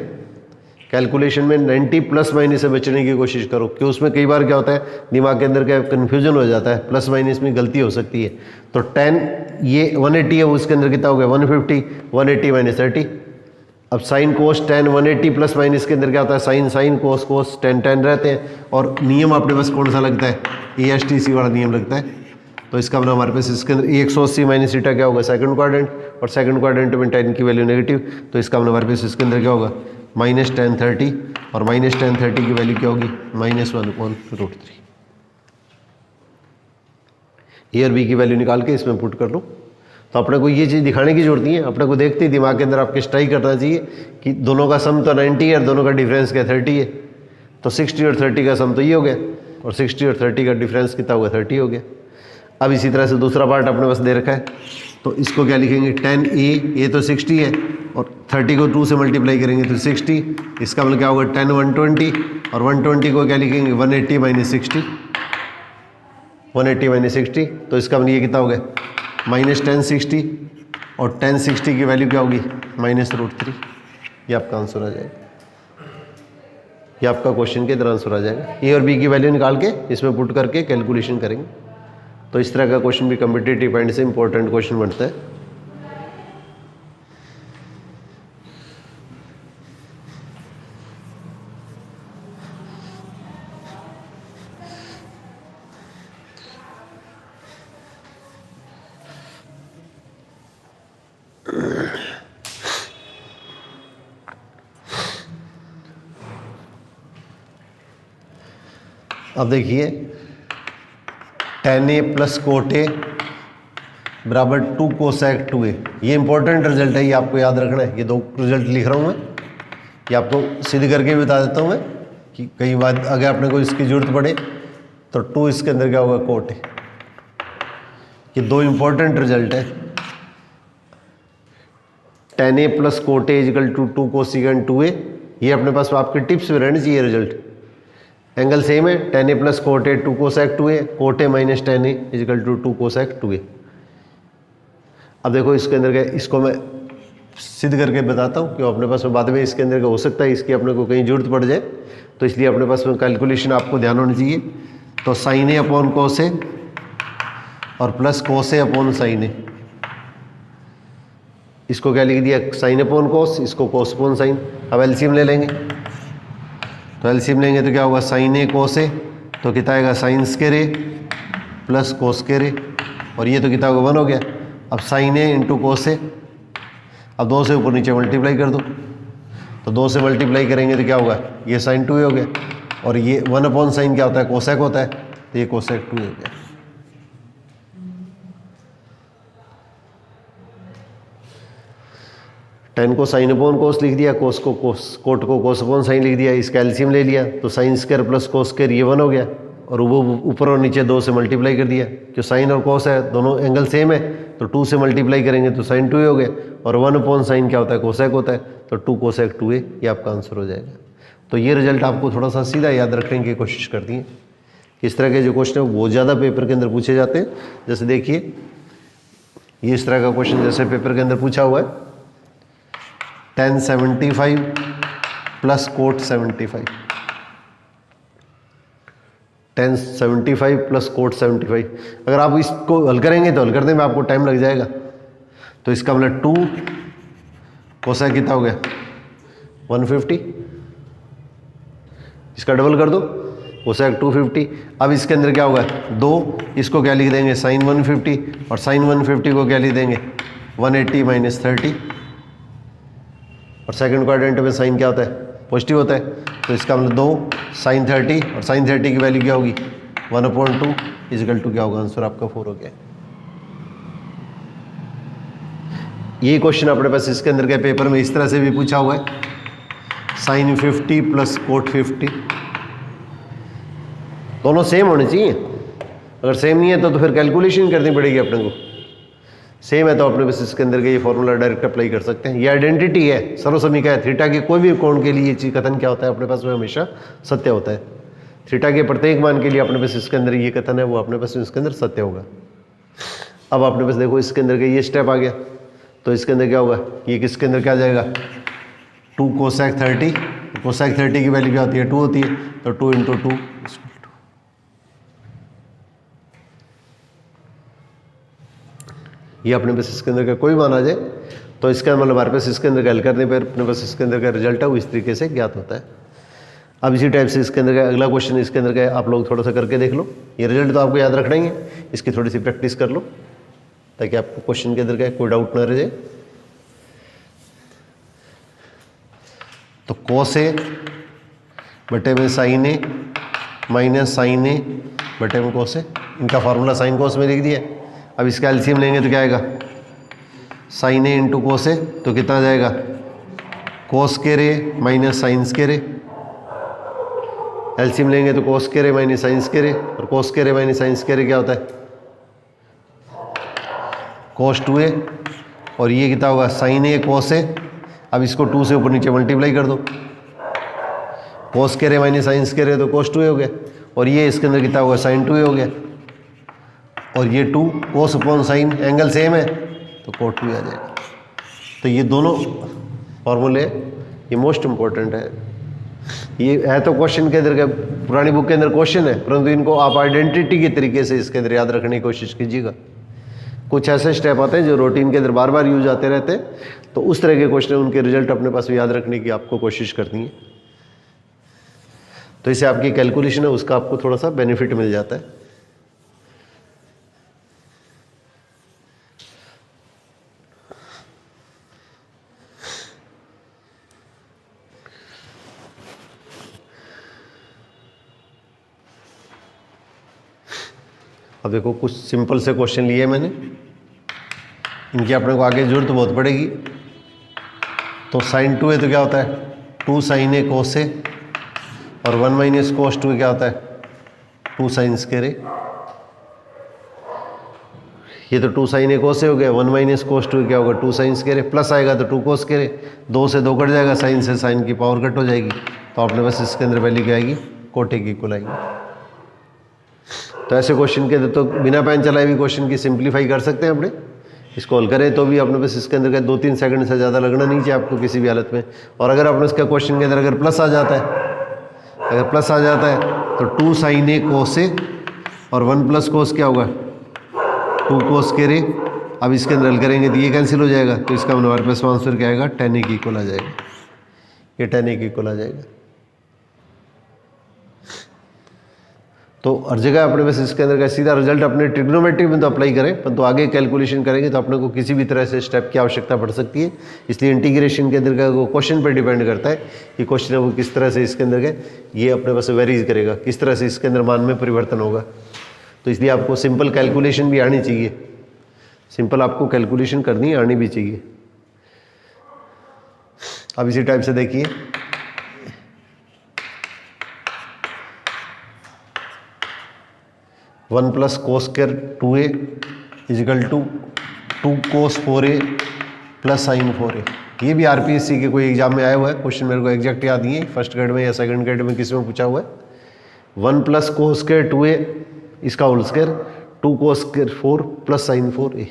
कैलकुलेशन में 90 प्लस माइनस से बचने की कोशिश करो, कि उसमें कई बार क्या होता है दिमाग के अंदर क्या कन्फ्यूजन हो जाता है, प्लस माइनस में गलती हो सकती है। तो tan ये 180 है, वो उसके अंदर कितना हो गया 150, 180 माइनस 30। अब sine cos tan 180 plus minus के अंदर क्या होता है, साइन साइन कोस कोस tan tan रहते हैं, और नियम अपने पास कौन सा लगता है, ASTC वाला नियम लगता है। तो इसका मतलब हमारे पास इसके अंदर 180 माइनस थीटा क्या होगा सेकंड क्वाड्रेंट, और सेकंड क्वाड्रेंट में tan की वैल्यू नेगेटिव, तो इसका मतलब हमारे पास इसके अंदर क्या होगा माइनस tan 30, और माइनस tan 30 की वैल्यू क्या होगी -1/√3। ए और बी की वैल्यू निकाल के इसमें पुट कर लो। तो अपने को ये चीज़ दिखाने की जरूरत नहीं है, अपने को देखते ही दिमाग के अंदर आपके स्ट्राइक करना चाहिए कि दोनों का सम तो 90 है और दोनों का डिफरेंस क्या 30 है, तो 60 और 30 का सम तो ये हो गया, और 60 और 30 का डिफरेंस कितना होगा 30 हो गया। अब इसी तरह से दूसरा पार्ट अपने पास दे रखा है, तो इसको क्या लिखेंगे tan A तो 60 है और 30 को 2 से मल्टीप्लाई करेंगे तो 60, इसका मतलब क्या होगा tan 120, और 120 को क्या लिखेंगे 180 माइनस 60, 180 माइनस 60, तो इसका मतलब ये कितना हो गया माइनस tan 60, और tan 60 की वैल्यू क्या होगी -√3। ये आपका आंसर आ जाएगा, ये आपका क्वेश्चन के इधर आंसर आ जाएगा। ए और बी की वैल्यू निकाल के इसमें पुट करके कैलकुलेशन करेंगे, तो इस तरह का क्वेश्चन भी कम्पिटिटिव पॉइंट से इंपॉर्टेंट क्वेश्चन बनता है। अब देखिए tan A plus coat A बराबर 2 कोसेक 2A, ये इंपॉर्टेंट रिजल्ट है, ये आपको याद रखना है। ये 2 रिजल्ट लिख रहा हूँ मैं, ये आपको सिद्ध करके भी बता देता हूँ मैं कि कई बार अगर अपने को इसकी जरूरत पड़े तो 2 इसके अंदर क्या होगा कोट A। ये 2 इंपॉर्टेंट रिजल्ट है, tan a plus cot A equal to 2 cosecant 2a, ये अपने पास आपके टिप्स में रहना चाहिए रिजल्ट। एंगल सेम है, tan a plus cot A 2 cosec 2a, cot A minus tan a equal to 2 cosec 2a। अब देखो इसके अंदर क्या, इसको मैं सिद्ध करके बताता हूँ कि अपने पास में बाद में इसके अंदर क्या हो सकता है, इसकी अपने को कहीं जरूरत पड़ जाए, तो इसलिए अपने पास में कैलकुलेशन आपको ध्यान होनी चाहिए। तो साइन ए अपॉन कोस ए और प्लस कोस ए अपॉन साइन ए, इसको क्या लिख दिया, साइन अपॉन कोस, इसको कोस अपॉन साइन। अब एलसीएम ले लेंगे, तो एलसीएम लेंगे तो क्या होगा, साइन ए कोस ए, तो कितना आएगा साइन स्क्वायर ए प्लस कोस स्क्वायर ए, और ये तो कितना होगा 1 हो गया। अब साइन ए इंटू कोस ए, अब 2 से ऊपर नीचे मल्टीप्लाई कर दो, तो 2 से मल्टीप्लाई करेंगे तो क्या होगा, ये साइन 2 हो गया, और ये 1 अपॉन साइन क्या होता है, कोसेक होता है, तो ये कोसेक 2 हो गया। tan को साइन अपॉन कोस लिख दिया, कोस को कोस, कोट को कोस अपॉन साइन लिख दिया, इसका एलसीएम ले लिया, तो sine square plus cos square ये 1 हो गया, और वो ऊपर और नीचे 2 से मल्टीप्लाई कर दिया, जो साइन और कोस है दोनों एंगल सेम है, तो 2 से मल्टीप्लाई करेंगे तो साइन 2 हो गया, और 1 अपॉन साइन क्या होता है, कोसेक होता है, तो 2 कोसेक 2a ये आपका आंसर हो जाएगा। तो ये रिजल्ट आपको थोड़ा सा सीधा याद रखने की कोशिश करती है। इस तरह के जो क्वेश्चन है वो ज़्यादा पेपर के अंदर पूछे जाते हैं। जैसे देखिए ये इस तरह का क्वेश्चन जैसे पेपर के अंदर पूछा हुआ है, tan 75 plus coat 75, tan 75 plus coat 75। अगर आप इसको हल करेंगे तो हल करने में आपको टाइम लग जाएगा, तो इसका मतलब 2 कोसेक कितना हो गया 150, इसका डबल कर दो कोसेक 250। अब इसके अंदर क्या होगा 2, इसको क्या लिख देंगे साइन 150, और साइन 150 को क्या लिख देंगे 180 माइनस 30, और सेकंड क्वाड्रेंट में साइन क्या होता है पॉजिटिव होता है, तो इसका मतलब 2 साइन 30, और साइन 30 की वैल्यू क्या होगी 1/2 इजिकल टू क्या होगा, आंसर आपका 4 हो गया। ये क्वेश्चन अपने पास इसके अंदर के पेपर में इस तरह से भी पूछा हुआ है, साइन 50 प्लस कोट 50, दोनों सेम होने चाहिए। अगर सेम नहीं है तो फिर कैलकुलेशन करनी पड़ेगी अपने को। सेम है तो अपने बस इसके अंदर के ये फॉर्मूला डायरेक्ट अप्लाई कर सकते हैं। ये आइडेंटिटी है, सर्वसमीका है। थीटा के कोई भी कोण के लिए ये चीज कथन क्या होता है अपने पास में हमेशा सत्य होता है। थीटा के प्रत्येक मान के लिए अपने पास इसके अंदर ये कथन है वो अपने पास इसके अंदर सत्य होगा। अब अपने पास देखो इसके अंदर का ये स्टेप आ गया, तो इसके अंदर क्या होगा, ये किसके अंदर क्या जाएगा 2 कोसेक 30, कोसेक 30 की वैल्यू क्या होती है 2 होती है, तो 2 × 2 ये अपने पास इसके अंदर का कोई मान आ जाए तो इसका मतलब हमारे पास इसके अंदर का हल करने पर अपने पास इसके अंदर का रिजल्ट है वो इस तरीके से ज्ञात होता है। अब इसी टाइप से इसके अंदर का अगला क्वेश्चन इसके अंदर का आप लोग थोड़ा सा करके देख लो। ये रिजल्ट तो आपको याद रखना ही है, इसकी थोड़ी सी प्रैक्टिस कर लो ताकि आपको क्वेश्चन के अंदर का कोई डाउट ना रह जाए। तो कोस ए बटे में साइन ए माइनस साइन ए बटे में कोस ए, इनका फार्मूला साइन कोस में लिख दिया। अब इसका एलसीएम लेंगे तो क्या आएगा साइन ए इंटू कोस ए, तो कितना आ जाएगा कोस के रे माइनस साइंस के रे। एलसीएम लेंगे तो कोस के रे माइनस साइंस के रे, और कोस के रे माइनस साइंस के रे क्या होता है कोस 2a, और ये कितना होगा साइन ए कोस ए। अब इसको 2 से ऊपर नीचे मल्टीप्लाई कर दो, कोस के रे माइनस साइंस के रे तो कोस 2a हो गया, और ये इसके अंदर कितना होगा साइन 2a हो गया, और ये 2 कोस अपॉन साइन एंगल सेम है तो कोट 2 आ जाएगा। तो ये दोनों फॉर्मूले ये मोस्ट इंपॉर्टेंट है। ये है तो क्वेश्चन के अंदर का पुरानी बुक के अंदर क्वेश्चन है, परंतु इनको आप आइडेंटिटी के तरीके से इसके अंदर याद रखने की कोशिश कीजिएगा। कुछ ऐसे स्टेप आते हैं जो रूटीन के अंदर बार बार यूज आते रहते हैं, तो उस तरह के क्वेश्चन उनके रिजल्ट अपने पास याद रखने की आपको कोशिश करनी है। तो इससे आपकी कैलकुलेशन है उसका आपको थोड़ा सा बेनिफिट मिल जाता है। अब देखो कुछ सिंपल से क्वेश्चन लिए मैंने, इनकी अपने को आगे जरूरत बहुत पड़ेगी। तो साइन 2 है तो क्या होता है 2 साइन ए कोस ए, और 1 माइनस कोस 2 क्या होता है 2 साइंस के रे। ये तो 2 साइन ए कोस ए हो गया, 1 माइनस कोस 2 क्या होगा 2 साइन स्क्वायर ए, प्लस आएगा तो 2 कोस स्क्वायर ए, 2 से 2 कट जाएगा, साइन से साइन की पावर कट हो जाएगी, तो आपने बस इसके अंदर वैल्यू क्या आएगी कोट ए की इक्वल आएगी। तो ऐसे क्वेश्चन के तो बिना पेन चलाए भी क्वेश्चन की सिंप्लीफाई कर सकते हैं अपने, इसको हल करें तो भी आपने बस इसके अंदर का 2-3 सेकंड से ज़्यादा लगना नहीं चाहिए आपको किसी भी हालत में। और अगर आपने इसका क्वेश्चन के अंदर अगर प्लस आ जाता है, अगर प्लस आ जाता है तो 2 साइन ए कोस ए और 1 प्लस कोस क्या होगा 2 कोस के रे। अब इसके अंदर हल करेंगे तो ये कैंसिल हो जाएगा, तो इसका हमारे पास आंसर क्या आएगा tan a की इक्वल आ जाएगा, ये tan a की इक्वल आ जाएगा। तो हर जगह अपने बस इसके अंदर का सीधा रिजल्ट अपने ट्रिग्नोमेट्री में तो अप्लाई करें, पर तो आगे कैलकुलेशन करेंगे तो अपने को किसी भी तरह से स्टेप की आवश्यकता पड़ सकती है। इसलिए इंटीग्रेशन के अंदर का वो क्वेश्चन पर डिपेंड करता है कि क्वेश्चन है वो किस तरह से इसके अंदर का ये अपने बस वेरीज करेगा, किस तरह से इसके अंदर मान में परिवर्तन होगा। तो इसलिए आपको सिंपल कैलकुलेशन भी आनी चाहिए, सिंपल आपको कैलकुलेशन करनी आनी भी चाहिए। अब इसी टाइप से देखिए, one plus cos square 2a equal to 2 cos 4a plus sine 4a। ये भी आरपीएससी के कोई एग्जाम में आया हुआ है क्वेश्चन, मेरे को एग्जैक्ट याद नहीं है फर्स्ट ग्रेड में या सेकंड ग्रेड में किसी में पूछा हुआ है। 1 प्लस कोस स्क्वायर 2a इसका whole square 2 cos square 4 plus sine 4a।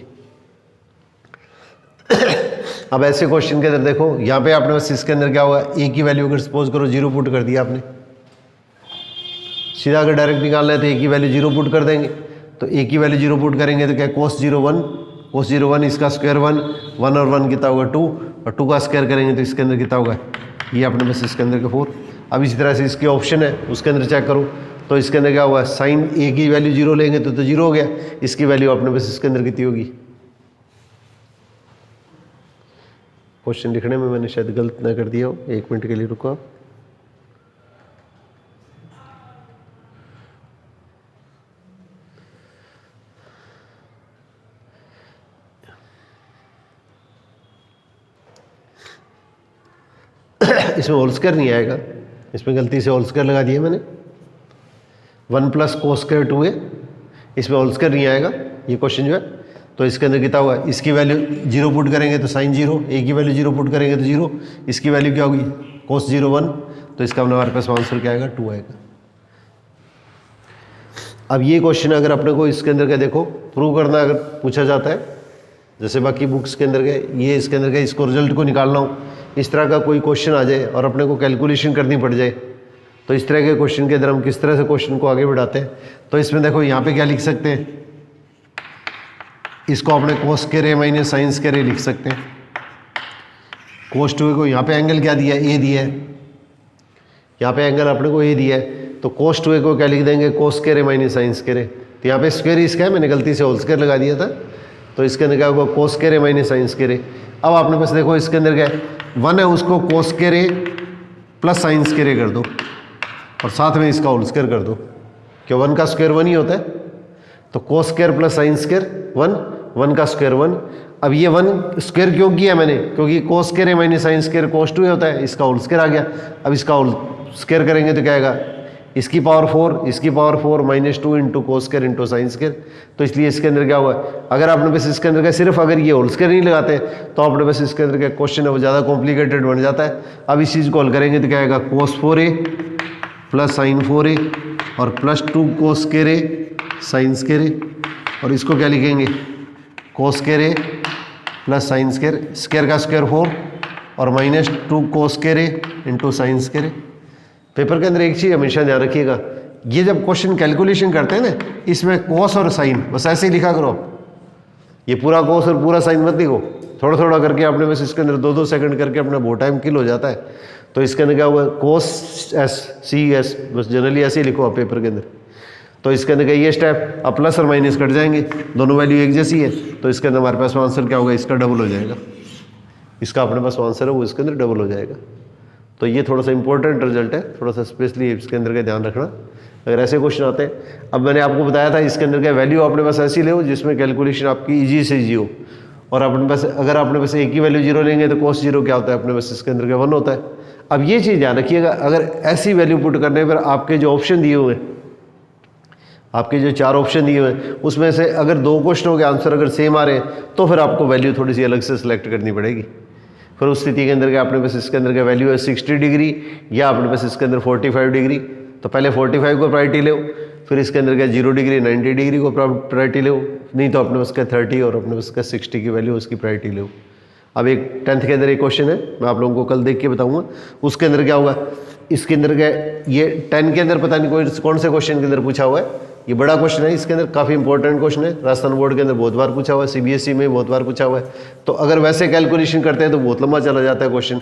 अब ऐसे क्वेश्चन के अंदर देखो यहाँ पे आपने बस इसके अंदर क्या होगा a की वैल्यू अगर सपोज करो 0 पुट कर दिया आपने, सीधा अगर डायरेक्ट निकालना है तो a की वैल्यू 0 पुट कर देंगे। तो a की वैल्यू 0 पुट करेंगे तो क्या कोस 0 1, कोस 0 1 इसका स्क्वायर 1 और 1 कितना होगा 2 और 2 का स्क्वायर करेंगे तो इसके अंदर कितना होगा ये अपने बस इसके अंदर का 4। अब इसी तरह से इसके ऑप्शन है उसके अंदर चेक करो तो इसके अंदर क्या हुआ साइन a की वैल्यू 0 लेंगे तो 0 हो गया, इसकी वैल्यू अपने बस इसके अंदर कितनी होगी। क्वेश्चन लिखने में मैंने शायद गलत ना कर दिया हो, 1 मिनट के लिए रुको आप। इसमें होल स्क्वायर नहीं आएगा, इसमें गलती से होल स्क्वायर लगा दिया मैंने। 1 प्लस कोस स्क्वायर 2a इसमें होल स्क्वायर नहीं आएगा ये क्वेश्चन जो है। तो इसके अंदर कितना होगा इसकी वैल्यू 0 पुट करेंगे तो साइन 0, a की वैल्यू 0 पुट करेंगे तो 0, इसकी वैल्यू क्या होगी कोस 0 1, तो इसका हमारे पास आंसर क्या आएगा 2 आएगा। अब ये क्वेश्चन अगर अपने को इसके अंदर का देखो प्रूव करना अगर पूछा जाता है जैसे बाकी बुक्स के अंदर गए ये इसके अंदर गए इसको रिजल्ट को निकालना हो, इस तरह का कोई क्वेश्चन आ जाए और अपने को कैलकुलेशन करनी पड़ जाए तो इस तरह के क्वेश्चन के अंदर हम किस तरह से क्वेश्चन को आगे बढ़ाते हैं। तो इसमें देखो यहाँ पे क्या लिख सकते हैं, इसको अपने cos square a minus sine square a लिख सकते हैं। कोस 2a को यहाँ पे एंगल क्या दिया है a दिया है, यहाँ पे एंगल अपने को a दिया है तो कोस 2a को क्या लिख देंगे cos square a minus sine square a। तो यहाँ पे स्क्वायर इसका है, मैंने गलती से होल स्क्वायर लगा दिया था तो इसके अंदर क्या होगा cos square a minus sine square a। अब आपने बस देखो इसके अंदर क्या है 1 है उसको cos square a plus sign square a कर दो और साथ में इसका होल स्क्वायर कर दो, क्यों 1 का स्क्वायर 1 ही होता है। तो cos square plus sine square 1 का स्क्वायर 1। अब ये 1 स्क्वायर क्यों किया मैंने, क्योंकि cos square a minus sine square कोस 2 होता है, इसका होल स्क्वायर आ गया। अब इसका होल स्क्वायर करेंगे तो क्या आएगा इसकी पावर 4 इसकी power 4 minus 2 into cos square into sine square. तो इसलिए इसके अंदर क्या हुआ अगर आपने बस इसके अंदर का सिर्फ अगर ये होल स्क्वायर नहीं लगाते तो आपने बस इसके अंदर का क्वेश्चन है वो ज़्यादा कॉम्प्लिकेटेड बन जाता है। अब इस चीज़ को हल करेंगे तो क्या आएगा कोस 4a प्लस साइन 4a और plus 2 cos square a sign square a और इसको क्या लिखेंगे cos square a plus sine square, square का स्क्वायर 4 और minus 2 cos square a into sine square a। Paper के अंदर एक चीज़ हमेशा ध्यान रखिएगा, ये जब क्वेश्चन कैलकुलेशन करते हैं ना इसमें कोस और साइन बस ऐसे ही लिखा करो आप, ये पूरा कोस और पूरा साइन मत लिखो, थोड़ा थोड़ा करके आपने बस इसके अंदर 2-2 सेकंड करके अपना बहुत टाइम किल हो जाता है। तो इसके अंदर क्या हुआ कोस S C S bus generally ऐसे ही लिखो आप पेपर के अंदर। तो इसके अंदर का ये स्टेप अब प्लस और माइनस कट जाएंगे, दोनों वैल्यू एक जैसी है तो इसके अंदर हमारे पास आंसर क्या होगा इसका डबल हो जाएगा, इसका अपने पास आंसर है वो इसके अंदर डबल हो जाएगा। तो ये थोड़ा सा इंपॉर्टेंट रिजल्ट है, थोड़ा सा स्पेशली इसके अंदर का ध्यान रखना अगर ऐसे क्वेश्चन आते हैं। अब मैंने आपको बताया था इसके अंदर का वैल्यू आपने बस ऐसी ले हो जिसमें कैलकुलेशन आपकी ईजी से ईजी हो, और अपने पास अगर आपने बस एक ही वैल्यू 0 लेंगे तो कोस 0 क्या होता है अपने बस इसके अंदर का 1 होता है। अब ये चीज़ ध्यान रखिएगा अगर ऐसी वैल्यू पुट करने पर आपके जो ऑप्शन दिए हुए हैं आपके जो 4 ऑप्शन दिए हुए हैं उसमें से अगर 2 क्वेश्चनों के आंसर अगर सेम आ रहे हैं तो फिर आपको वैल्यू थोड़ी सी अलग से सिलेक्ट करनी पड़ेगी। फिर उस स्थिति के अंदर क्या अपने पास इसके अंदर का वैल्यू है 60 डिग्री या अपने पास इसके अंदर 45 डिग्री, तो पहले 45 को प्रायोरिटी लो, फिर इसके अंदर क्या 0 डिग्री 90 डिग्री को प्रायोरिटी लो, नहीं तो अपने पास का 30 और अपने पास का 60 की वैल्यू उसकी प्रायोरिटी लो। अब एक 10th के अंदर एक क्वेश्चन है, मैं आप लोगों को कल देख के बताऊंगा उसके अंदर क्या होगा। इसके अंदर क्या ये 10 के अंदर पता नहीं कौन से क्वेश्चन के अंदर पूछा हुआ है, ये बड़ा क्वेश्चन है, इसके अंदर काफ़ी इंपॉर्टेंट क्वेश्चन है, राजस्थान बोर्ड के अंदर बहुत बार पूछा हुआ है, CBSE में बहुत बार पूछा हुआ है। तो अगर वैसे कैलकुलेशन करते हैं तो बहुत लंबा चला जाता है क्वेश्चन,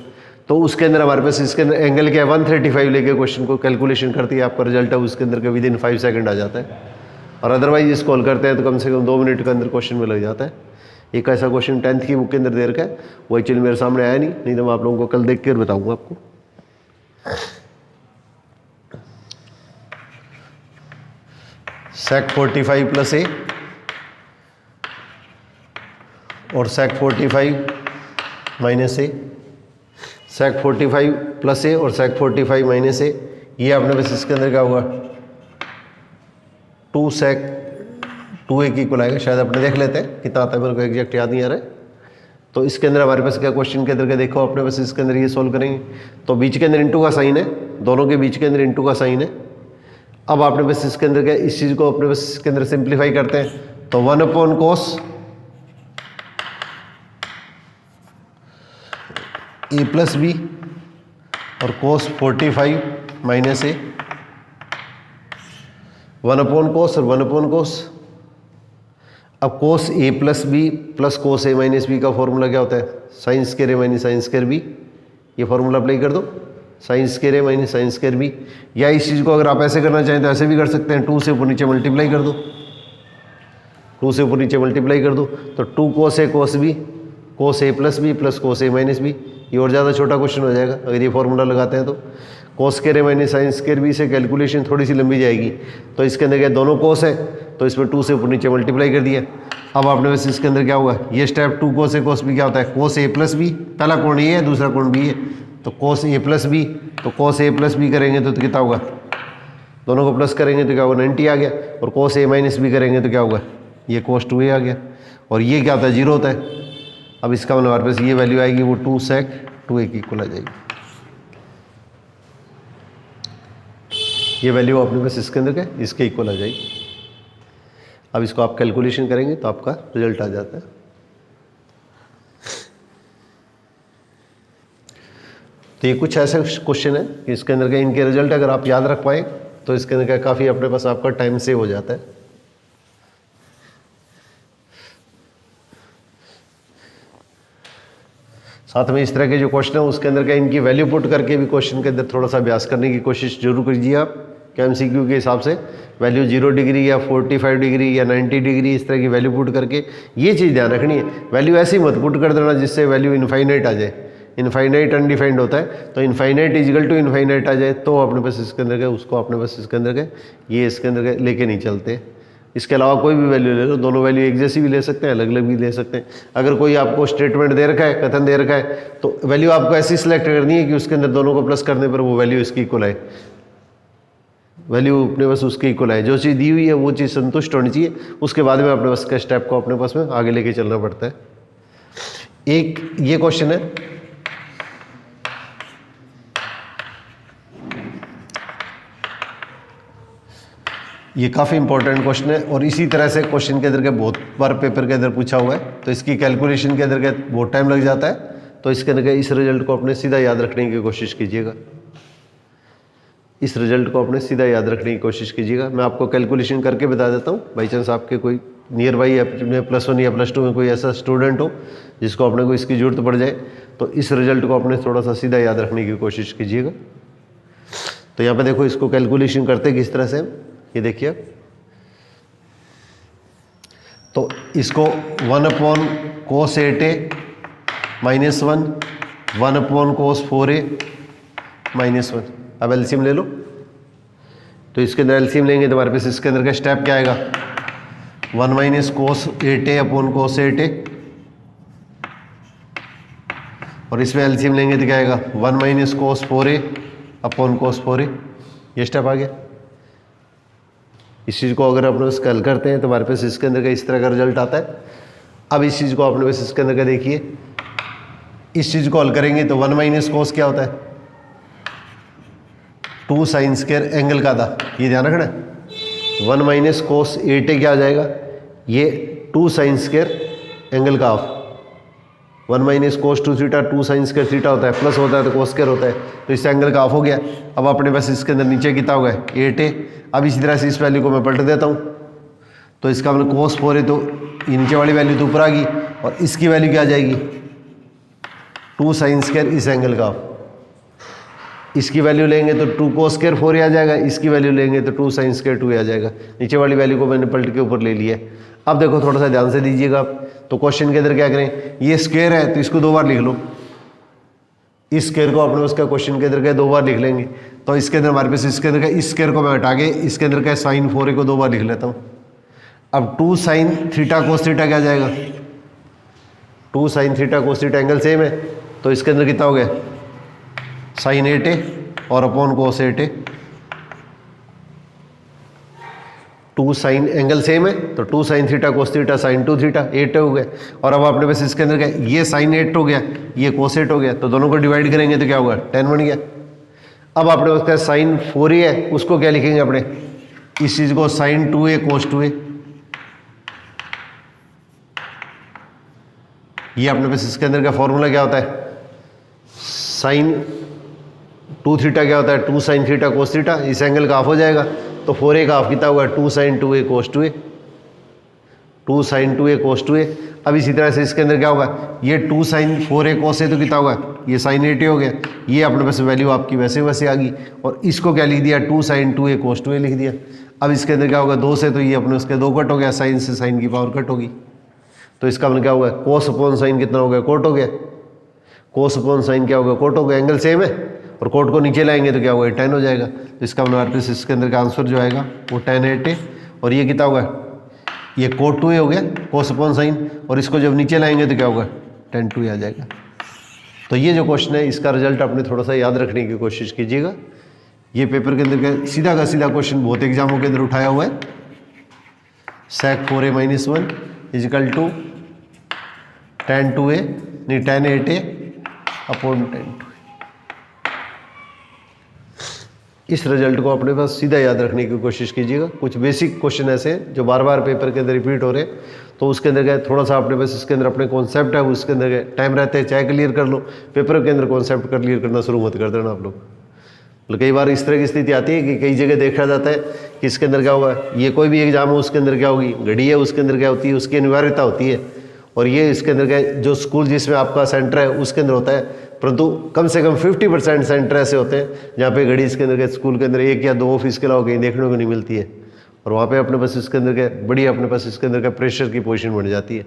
तो उसके अंदर हमारे पास इसके अंदर एंगल क्या है 135 लेके क्वेश्चन को कैलकुलेशन करती है, आपका रिजल्ट है उसके अंदर के विदिन 5 सेकंड आ जाता है। और अदरवाइज इसको हल करते हैं तो कम से कम 2 मिनट के अंदर क्वेश्चन में लग जाता है। एक ऐसा क्वेश्चन 10th की बुक के अंदर दे रखा है, वो एक्चुअली मेरे सामने आया नहीं तो मैं आप लोगों को कल देख कर बताऊंगा आपको। sec 45 प्लस ए और sec 45 माइनस ए, sec 45 प्लस ए और sec 45 माइनस ए, ये आपने बस इसके अंदर क्या होगा 2 sec 2a की इक्वल आएगा। शायद अपने देख लेते हैं कितना आता है, मेरे को एग्जैक्ट याद नहीं आ रहा है। तो इसके अंदर हमारे पास क्या क्वेश्चन के अंदर क्या देखो अपने पास इसके अंदर ये सोल्व करेंगे तो बीच के अंदर इंटू का साइन है, दोनों के बीच के अंदर इंटू का साइन है। अब आपने बस इसके अंदर क्या इस चीज़ को अपने बस इसके अंदर सिंप्लीफाई करते हैं तो 1/cos a प्लस बी और cos 45 माइनस ए, 1/cos और 1/cos। अब cos a plus B plus cos a minus B का फॉर्मूला क्या होता है sine square a minus sine square B, ये फॉर्मूला अप्लाई कर दो sine square a minus sine square B. या इस चीज़ को अगर आप ऐसे करना चाहें तो ऐसे भी कर सकते हैं, 2 से ऊपर नीचे मल्टीप्लाई कर दो, 2 से ऊपर नीचे मल्टीप्लाई कर दो तो 2 cos a cos b cos a plus B plus cos a minus B, ये और ज़्यादा छोटा क्वेश्चन हो जाएगा अगर ये फॉर्मूला लगाते हैं तो। cos square a minus sine square B से कैलकुलेशन थोड़ी सी लंबी जाएगी, तो इसके अंदर क्या दोनों cos है तो इसमें 2 से ऊपर नीचे मल्टीप्लाई कर दिया। अब आपने बस इसके अंदर क्या होगा ये step 2 cos a cos b क्या होता है cos a प्लस बी, पहला कोण ये है दूसरा कोण b है, तो cos a प्लस बी, तो cos a प्लस बी करेंगे तो कितना होगा, दोनों को प्लस करेंगे तो क्या होगा 90 आ गया, और cos a माइनस बी करेंगे तो क्या होगा ये cos 2a आ गया, और ये क्या होता है 0 होता है। अब इसका मतलब हमारे पास ये वैल्यू आएगी वो 2 sec 2a की इक्वल आ जाएगी, ये वैल्यू अपने पास इसके अंदर क्या इसके इक्वल आ जाएगी। अब इसको आप कैलकुलेशन करेंगे तो आपका रिजल्ट आ जाता है। तो ये कुछ ऐसे क्वेश्चन है कि इसके अंदर के इनके रिजल्ट अगर आप याद रख पाए तो इसके अंदर क्या काफ़ी अपने पास आपका टाइम सेव हो जाता है। साथ में इस तरह के जो क्वेश्चन है उसके अंदर क्या इनकी वैल्यू पुट करके भी क्वेश्चन के अंदर थोड़ा सा अभ्यास करने की कोशिश जरूर कीजिए आप, क्या MCQ के हिसाब से वैल्यू 0 डिग्री या 45 डिग्री या 90 डिग्री इस तरह की वैल्यू पुट करके, ये चीज़ ध्यान रखनी है वैल्यू ऐसी मत पुट कर देना जिससे वैल्यू इनफाइनाइट आ जाए, इनफाइनाइट अनडिफाइंड होता है, तो इनफाइनाइट इजिकल टू इनफाइनाइट आ जाए तो अपने पास इसके अंदर का उसको अपने पास इसके अंदर का ये इसके अंदर का लेके नहीं चलते। इसके अलावा कोई भी वैल्यू ले लो, दोनों वैल्यू एक जैसी भी ले सकते हैं अलग अलग भी ले सकते हैं। अगर कोई आपको स्टेटमेंट दे रखा है कथन दे रखा है तो वैल्यू आपको ऐसी सिलेक्ट करनी है कि उसके अंदर दोनों को प्लस करने पर वो वैल्यू इसकी इक्वल आए, वैल्यू अपने पास उसकी इक्वल आए, जो चीज़ दी हुई है वो चीज़ संतुष्ट होनी चाहिए, उसके बाद में अपने पास का स्टेप को अपने पास में आगे लेके चलना पड़ता है। एक ये क्वेश्चन है, ये काफ़ी इंपॉर्टेंट क्वेश्चन है और इसी तरह से क्वेश्चन के अंदर के बहुत बार पेपर के अंदर पूछा हुआ है, तो इसकी कैलकुलेशन के अंदर के बहुत टाइम लग जाता है, तो इसके अंदर इस रिजल्ट को अपने सीधा याद रखने की कोशिश कीजिएगा, इस रिजल्ट को अपने सीधा याद रखने की कोशिश कीजिएगा। मैं आपको कैलकुलेशन करके बता देता हूँ, बाई चांस आपके कोई नियर बाई अपने +1 या +2 में कोई ऐसा स्टूडेंट हो जिसको अपने को इसकी ज़रूरत पड़ जाए, तो इस रिजल्ट को अपने थोड़ा सा सीधा याद रखने की कोशिश कीजिएगा। तो यहाँ पे देखो इसको कैलकुलेशन करते किस तरह से, ये देखिए, तो इसको 1/cos 8a -1 1/cos 4a -1, अब एलसीएम ले लो, तो इसके अंदर एलसीएम लेंगे तो हमारे पास इसके अंदर का स्टेप क्या आएगा 1 - cos 8a/cos 8a, और इसमें एलसीएम लेंगे तो क्या आएगा 1 - cos 4a/cos 4a, ये स्टेप आ गया। इस चीज़ को अगर अपने पास हल करते हैं तो हमारे पास इसके अंदर का इस तरह का रिजल्ट आता है। अब इस चीज़ को अपने पास इसके अंदर का देखिए, इस चीज़ को हल करेंगे तो 1 माइनस कोस क्या होता है, 2 साइन स्क्वायर एंगल का था, ये ध्यान रखना है। 1 माइनस कोस 8 क्या आ जाएगा, ये 2 साइन स्क्वायर एंगल का half. 1 minus cos 2 theta 2 sign square theta होता है, प्लस होता है तो कोस स्क्वायर होता है, तो इस एंगल का हाफ हो गया। अब अपने पास इसके अंदर नीचे कितना होगा 8 है। अब इसी तरह से इस वैल्यू को मैं पलट देता हूँ, तो इसका मतलब कोस 4 है तो नीचे वाली वैल्यू तो ऊपर आ गई और इसकी वैल्यू क्या आ जाएगी 2 साइन स्क्वायर इस एंगल का हाफ। इसकी वैल्यू लेंगे तो 2 कोस स्क्वायर 4 आ जाएगा, इसकी वैल्यू लेंगे तो 2 साइन स्क्वायर 2 आ जाएगा। नीचे वाली वैल्यू को मैंने पलट के ऊपर ले लिया। अब देखो थोड़ा सा ध्यान से दीजिएगा आप, तो क्वेश्चन के अंदर क्या करें, ये स्क्वायर है तो इसको 2 बार लिख लो, इस स्क्वायर को अपने उसका क्वेश्चन के अंदर क्या 2 बार लिख लेंगे। तो इसके अंदर हमारे पास इसके अंदर का इस स्क्वायर को मैं हटा के इसके अंदर का साइन 4 को 2 बार लिख लेता हूँ। अब 2 साइन थीटा कोस थीटा क्या जाएगा, 2 sine theta cos theta angle same है, तो इसके अंदर कितना हो गया साइन 8 है और अपॉन कोस 8 है। 2 साइन एंगल सेम है तो 2 sine theta cos theta sine 2 theta 8 हो गया। और अब अपने पास इसके अंदर क्या, ये साइन 8 हो गया, ये कोस 8 हो गया, तो दोनों को डिवाइड करेंगे तो क्या होगा 10 बन गया। अब अपने पास क्या साइन 4 ही है, उसको क्या लिखेंगे अपने, इस चीज को साइन 2a कोस 2a। ये अपने पास इसके अंदर का फॉर्मूला क्या होता है, साइन 2 थीटा क्या होता है 2 साइन थीटा कोस थीटा, इस एंगल का हाफ हो जाएगा, तो 4a का हाफ कितना हुआ 2 साइन 2a कोस 2a, 2 साइन 2a कोस 2a। अब इसी तरह से इसके अंदर क्या होगा, ये 2 साइन 4a कोस है तो कितना होगा, ये साइन 8 हो गया। ये अपने पास वैल्यू आपकी वैसे वैसे आ गई, और इसको क्या लिख दिया 2 साइन 2a कोस 2a लिख दिया। अब इसके अंदर क्या होगा 2 से, तो ये अपने उसके 2 कट हो गया, साइन से साइन की पावर कट होगी, तो इसका मतलब क्या होगा कोस अपॉन साइन कितना हो गया कोट हो गया, कोस अपॉन साइन क्या होगा कोट हो गया, एंगल सेम है और कोट को नीचे लाएंगे तो क्या होगा 10 हो जाएगा। तो इसका मतलब इसके अंदर का आंसर जो आएगा वो 10 8 है, और ये कितना होगा ये कोट 2a हो गया कोस अपॉन साइन, और इसको जब नीचे लाएंगे तो क्या होगा 10 2a आ जाएगा। तो ये जो क्वेश्चन है इसका रिजल्ट आपने थोड़ा सा याद रखने की कोशिश कीजिएगा। ये पेपर के अंदर का सीधा क्वेश्चन बहुत एग्जामों के अंदर उठाया हुआ है। sec 4a - 1 is equal to tan 2a नहीं tan 8a upon tan 2a। इस रिजल्ट को अपने पास सीधा याद रखने की कोशिश कीजिएगा। कुछ बेसिक क्वेश्चन ऐसे हैं जो बार बार पेपर के अंदर रिपीट हो रहे हैं, तो उसके अंदर क्या थोड़ा सा अपने पास इसके अंदर अपने कॉन्सेप्ट है उसके अंदर टाइम रहते हैं, चाहे क्लियर कर लो, पेपर के अंदर कॉन्सेप्ट क्लियर करना शुरू मत कर देना आप लोग। मतलब कई बार इस तरह की स्थिति आती है कि कई जगह देखा जाता है कि इसके अंदर क्या होगा, ये कोई भी एग्जाम हो उसके अंदर क्या होगी घड़ी है, उसके अंदर क्या होती है उसकी अनिवार्यता होती है, और ये इसके अंदर क्या जो स्कूल जिसमें आपका सेंटर है उसके अंदर होता है, परंतु कम से कम 50% सेंटर ऐसे होते हैं जहाँ पे घड़ी इसके अंदर स्कूल के अंदर 1 या 2 ऑफिस के अलावा कहीं देखने को नहीं मिलती है, और वहाँ पे अपने पास इसके अंदर क्या बड़ी अपने पास इसके अंदर का प्रेशर की पोजीशन बन जाती है।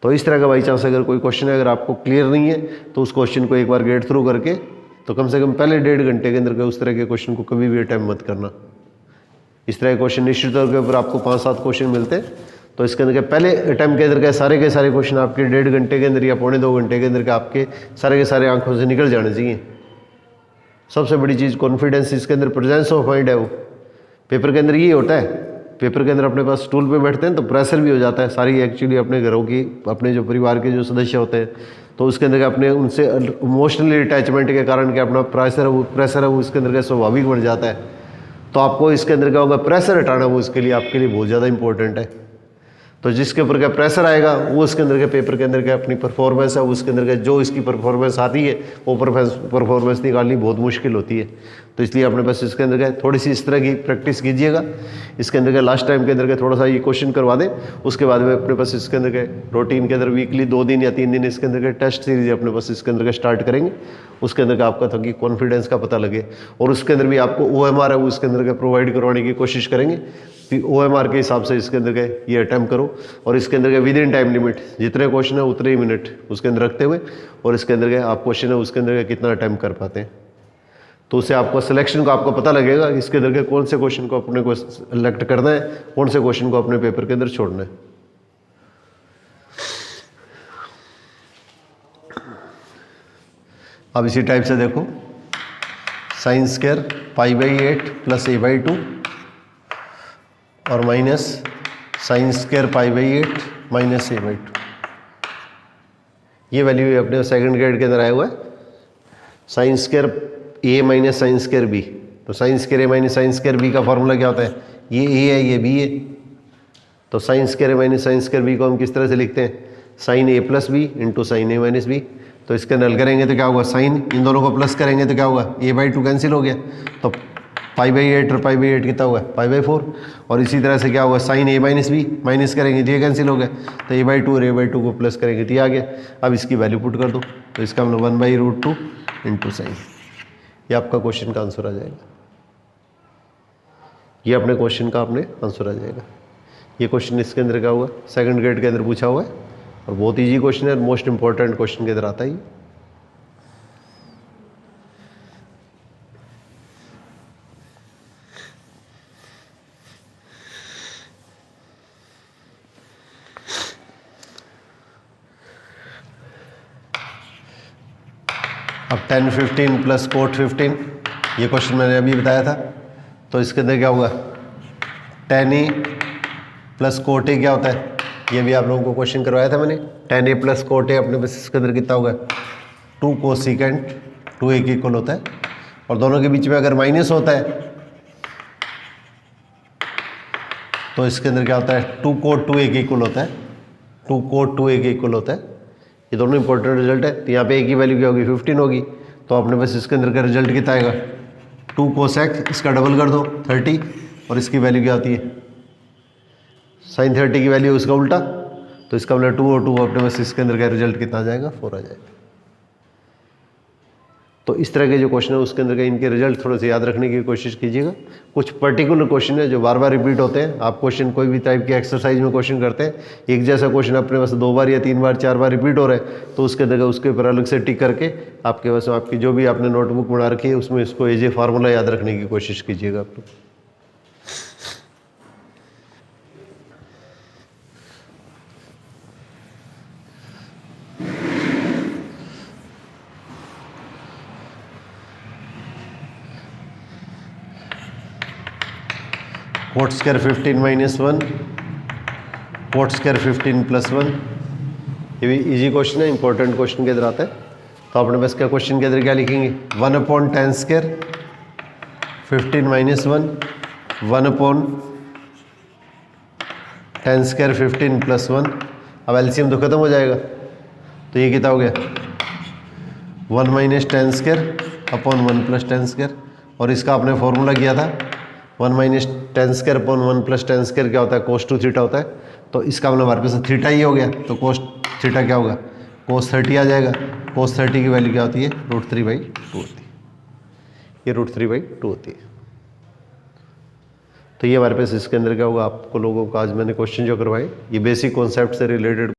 तो इस तरह का बाई चांस अगर कोई क्वेश्चन है अगर आपको क्लियर नहीं है तो उस क्वेश्चन को एक बार गेट थ्रू करके, तो कम से कम पहले 1.5 घंटे के अंदर का उस तरह के क्वेश्चन को कभी भी अटैम्प्ट मत करना। इस तरह के क्वेश्चन निश्चित तौर के ऊपर आपको 5-7 क्वेश्चन मिलते हैं, तो इसके अंदर के पहले अटैम्प्ट के अंदर के सारे क्वेश्चन आपके 1.5 घंटे के अंदर या 1.25-2 घंटे के अंदर के आपके सारे आंखों से निकल जाने चाहिए। सबसे बड़ी चीज़ कॉन्फिडेंस, इसके अंदर प्रेजेंस ऑफ माइंड है। वो पेपर के अंदर ये होता है, पेपर के अंदर अपने पास स्टूल पे बैठते हैं तो प्रेशर भी हो जाता है, सारी एक्चुअली अपने घरों की अपने जो परिवार के जो सदस्य होते हैं, तो उसके अंदर अपने उनसे इमोशनली अटैचमेंट के कारण के अपना प्रेशर है वो इसके अंदर का स्वाभाविक बन जाता है। तो आपको इसके अंदर क्या होगा प्रेशर हटाना, वो इसके लिए आपके लिए बहुत ज़्यादा इंपॉर्टेंट है। तो जिसके ऊपर क्या प्रेशर आएगा वो उसके अंदर के पेपर के अंदर क्या अपनी परफॉर्मेंस है उसके अंदर का जो इसकी परफॉर्मेंस आती है वो परफॉर्मेंस निकालनी बहुत मुश्किल होती है। तो इसलिए अपने पास इसके अंदर का थोड़ी सी इस तरह की प्रैक्टिस कीजिएगा। इसके अंदर का लास्ट टाइम के अंदर का थोड़ा सा ये क्वेश्चन करवा दें, उसके बाद में अपने पास इसके अंदर के रूटीन के अंदर वीकली 2 दिन या 3 दिन इसके अंदर का टेस्ट सीरीज अपने पास इसके अंदर का स्टार्ट करेंगे। उसके अंदर का आपका थोड़ी कॉन्फिडेंस का पता लगे, और उसके अंदर भी आपको OMR है वो इसके अंदर का प्रोवाइड करवाने की कोशिश करेंगे। OMR के हिसाब से इसके अंदर का ये अटैम्प्ट करो, और इसके अंदर का विद इन टाइम लिमिट जितने क्वेश्चन है उतने ही मिनट उसके अंदर रखते हुए, और इसके अंदर का आप क्वेश्चन है उसके अंदर का कितना अटैम्प्ट कर पाते हैं, तो उससे आपको सिलेक्शन को आपको पता लगेगा इसके अंदर के कौन से क्वेश्चन को अपने को सिलेक्ट करना है, कौन से क्वेश्चन को अपने पेपर के अंदर छोड़ना है। अब इसी टाइप से देखो sin² π/8 + a/2 और minus sine square pi by 8 minus a by 2। ये वैल्यू अपने सेकंड ग्रेड के अंदर आया हुआ है। Sine square a minus sine square b, तो sine square a minus sine square b का फॉर्मूला क्या होता है? ये a है, ये b है। तो sine square a minus sine square b को हम किस तरह से लिखते हैं? Sine a plus B into sine a minus B. तो इसके नल करेंगे तो क्या होगा? साइन इन दोनों को प्लस करेंगे तो क्या होगा? a बाई 2 कैंसिल हो गया, तो पाई बाई 8 और पाई बाई 8 कितना हुआ? Pi by 4। और इसी तरह से क्या होगा? Sine a minus B minus करेंगे तो ये कैंसिल हो गया, तो a बाई 2 और a बाई 2 को प्लस करेंगे तो ये आ गया। अब इसकी वैल्यू पुट कर दो, तो इसका मतलब 1/√2 इंटू साइन, ये आपका क्वेश्चन का आंसर आ जाएगा। ये अपने क्वेश्चन का अपने आंसर आ जाएगा। ये क्वेश्चन इसके अंदर क्या हुआ? सेकंड ग्रेड के अंदर पूछा हुआ है और बहुत ईजी क्वेश्चन है, मोस्ट इंपॉर्टेंट क्वेश्चन के अंदर आता है। अब tan 15 प्लस कोट 15, ये क्वेश्चन मैंने अभी बताया था। तो इसके अंदर क्या होगा? tan a plus coat a क्या होता है? ये भी आप लोगों को क्वेश्चन करवाया था मैंने। tan a plus coat a अपने बेसिस के अंदर कितना होगा? 2 कोसिकेंट 2a के इक्वल होता है। और दोनों के बीच में अगर माइनस होता है तो इसके अंदर क्या होता है? 2 कोट 2a के इक्वल होता है। 2 कोट 2a के इक्वल होता है। ये दोनों इंपॉर्टेंट रिजल्ट है। तो यहाँ पे a की वैल्यू क्या होगी? 15 होगी। तो अपने पास इसके अंदर का रिजल्ट कितना आएगा? 2 कोसेक, इसका डबल कर दो 30, और इसकी वैल्यू क्या होती है? साइन 30 की वैल्यू उसका उल्टा, तो इसका मतलब 2 और 2 अपने पास इसके अंदर का रिजल्ट कितना आ जाएगा? 4 आ जाएगा। तो इस तरह के जो क्वेश्चन है उसके अंदर का इनके रिजल्ट थोड़े से याद रखने की कोशिश कीजिएगा। कुछ पर्टिकुलर क्वेश्चन है जो बार बार रिपीट होते हैं। आप क्वेश्चन कोई भी टाइप के एक्सरसाइज में क्वेश्चन करते हैं, एक जैसा क्वेश्चन अपने पास 2 बार या 3 बार 4 बार रिपीट हो रहा है, तो उसके जगह उसके ऊपर अलग से टिक करके आपके पास आपकी जो भी आपने नोटबुक बना रखी है उसमें इसको एज ए फार्मूला याद रखने की कोशिश कीजिएगा आप लोग। Coat square 15 minus 1, coat square 15 plus 1, ये भी इजी क्वेश्चन है, इंपॉर्टेंट क्वेश्चन के अंदर आता है। तो आपने बस क्या क्वेश्चन के अंदर क्या लिखेंगे? 1/tan square 15 minus 1, 1/tan square 15 plus 1। अब एलसीएम तो खत्म हो जाएगा, तो ये कितना हो गया? 1 minus tan square upon 1 plus tan square. और इसका आपने फॉर्मूला किया था 1 minus tan square upon 1 plus tan square क्या होता है? cos 2 थीटा होता है। तो इसका मतलब हमारे पास थीटा ही हो गया, तो cos थीटा क्या होगा? cos 30 आ जाएगा। cos 30 की वैल्यू क्या होती है? √3/2 होती है। ये √3/2 होती है। तो ये हमारे पास इसके अंदर क्या होगा? आपको लोगों को आज मैंने क्वेश्चन जो करवाए ये बेसिक कॉन्सेप्ट से रिलेटेड